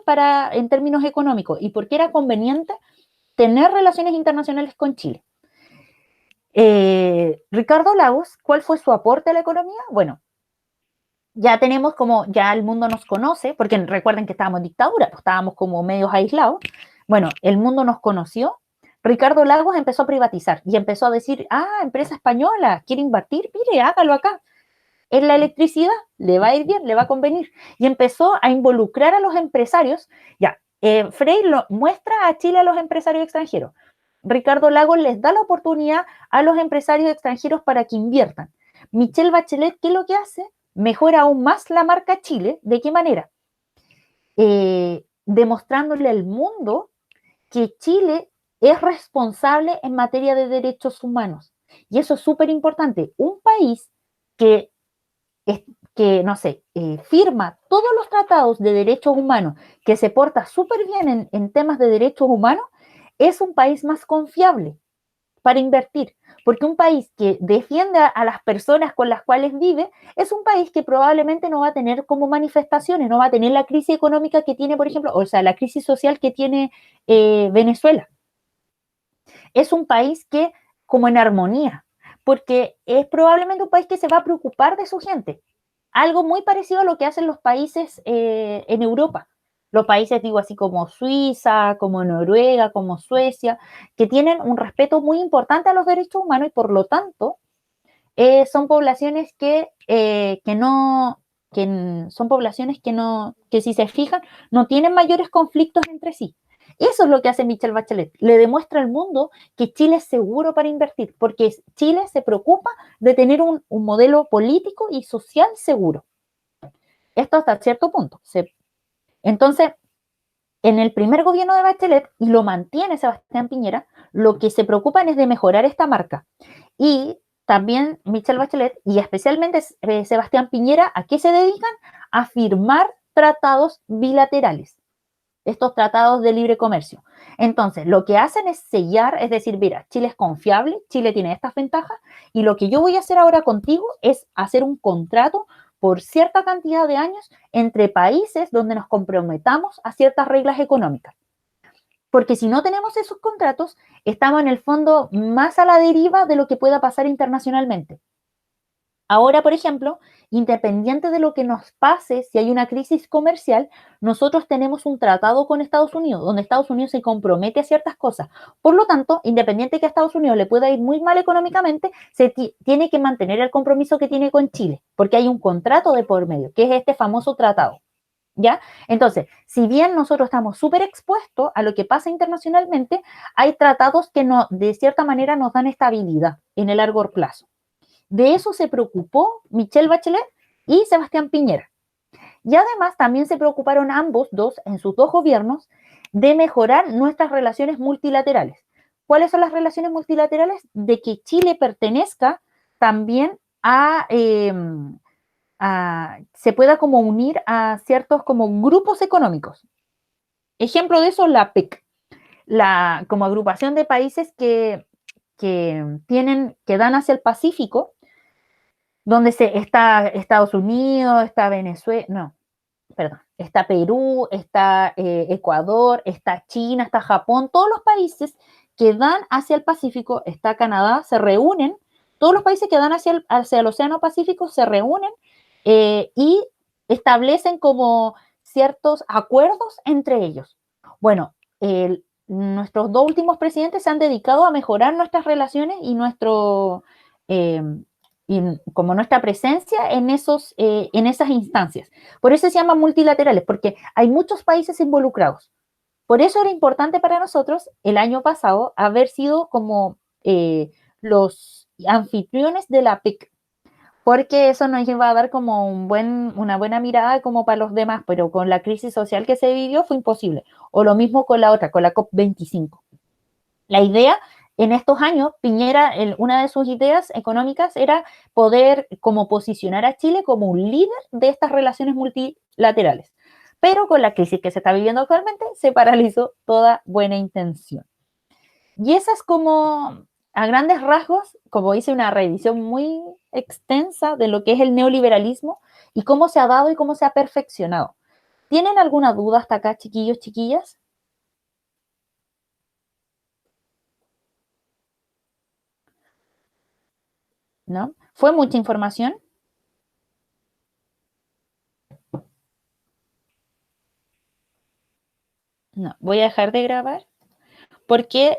en términos económicos y por qué era conveniente tener relaciones internacionales con Chile. Ricardo Lagos, ¿cuál fue su aporte a la economía? Bueno, ya tenemos ya el mundo nos conoce, porque recuerden que estábamos en dictadura, pues estábamos como medios aislados. Bueno, el mundo nos conoció. Ricardo Lagos empezó a privatizar y empezó a decir, empresa española, quiere invertir, mire, hágalo acá. En la electricidad le va a ir bien, le va a convenir. Y empezó a involucrar a los empresarios. Ya, Frey muestra a Chile a los empresarios extranjeros. Ricardo Lagos les da la oportunidad a los empresarios extranjeros para que inviertan. Michelle Bachelet, ¿qué es lo que hace? Mejora aún más la marca Chile. ¿De qué manera? Demostrándole al mundo que Chile es responsable en materia de derechos humanos. Y eso es súper importante. Un país que no sé, firma todos los tratados de derechos humanos, que se porta súper bien en temas de derechos humanos, es un país más confiable para invertir. Porque un país que defiende a las personas con las cuales vive es un país que probablemente no va a tener como manifestaciones, no va a tener la crisis económica que tiene, por ejemplo, o sea, la crisis social que tiene Venezuela. Es un país que, como en armonía, porque es probablemente un país que se va a preocupar de su gente. Algo muy parecido a lo que hacen los países en Europa. Los países, digo, así como Suiza, como Noruega, como Suecia, que tienen un respeto muy importante a los derechos humanos y por lo tanto son poblaciones son poblaciones que si se fijan, no tienen mayores conflictos entre sí. Eso es lo que hace Michelle Bachelet. Le demuestra al mundo que Chile es seguro para invertir, porque Chile se preocupa de tener un modelo político y social seguro. Esto hasta cierto punto. Entonces, en el primer gobierno de Bachelet, y lo mantiene Sebastián Piñera, lo que se preocupan es de mejorar esta marca. Y también Michelle Bachelet y especialmente Sebastián Piñera, ¿a qué se dedican? A firmar tratados bilaterales, estos tratados de libre comercio. Entonces, lo que hacen es sellar, es decir, mira, Chile es confiable, Chile tiene estas ventajas, y lo que yo voy a hacer ahora contigo es hacer un contrato por cierta cantidad de años entre países donde nos comprometamos a ciertas reglas económicas. Porque si no tenemos esos contratos, estamos en el fondo más a la deriva de lo que pueda pasar internacionalmente. Ahora, por ejemplo, independiente de lo que nos pase, si hay una crisis comercial, nosotros tenemos un tratado con Estados Unidos, donde Estados Unidos se compromete a ciertas cosas. Por lo tanto, independiente que a Estados Unidos le pueda ir muy mal económicamente, se tiene que mantener el compromiso que tiene con Chile, porque hay un contrato de por medio, que es este famoso tratado. ¿Ya? Entonces, si bien nosotros estamos súper expuestos a lo que pasa internacionalmente, hay tratados que de cierta manera nos dan estabilidad en el largo plazo. De eso se preocupó Michelle Bachelet y Sebastián Piñera. Y además también se preocuparon ambos dos, en sus dos gobiernos, de mejorar nuestras relaciones multilaterales. ¿Cuáles son las relaciones multilaterales? De que Chile pertenezca también se pueda como unir a ciertos como grupos económicos. Ejemplo de eso, la PEC, como agrupación de países que dan hacia el Pacífico, donde está Estados Unidos, está Venezuela, no, perdón, está Perú, está Ecuador, está China, está Japón, todos los países que dan hacia el Pacífico, está Canadá, se reúnen, todos los países que dan hacia el Océano Pacífico se reúnen y establecen como ciertos acuerdos entre ellos. Bueno, nuestros dos últimos presidentes se han dedicado a mejorar nuestras relaciones y como nuestra presencia en esas instancias. Por eso se llaman multilaterales, porque hay muchos países involucrados. Por eso era importante para nosotros el año pasado haber sido como los anfitriones de la PEC, porque eso nos iba a dar como una buena mirada como para los demás, pero con la crisis social que se vivió fue imposible. O lo mismo con la otra, con la COP25. La idea en estos años, Piñera, una de sus ideas económicas era poder como posicionar a Chile como un líder de estas relaciones multilaterales. Pero con la crisis que se está viviendo actualmente, se paralizó toda buena intención. Y esa es como, a grandes rasgos, como hice una revisión muy extensa de lo que es el neoliberalismo y cómo se ha dado y cómo se ha perfeccionado. ¿Tienen alguna duda hasta acá, chiquillos, chiquillas? ¿No? ¿Fue mucha información? No, voy a dejar de grabar porque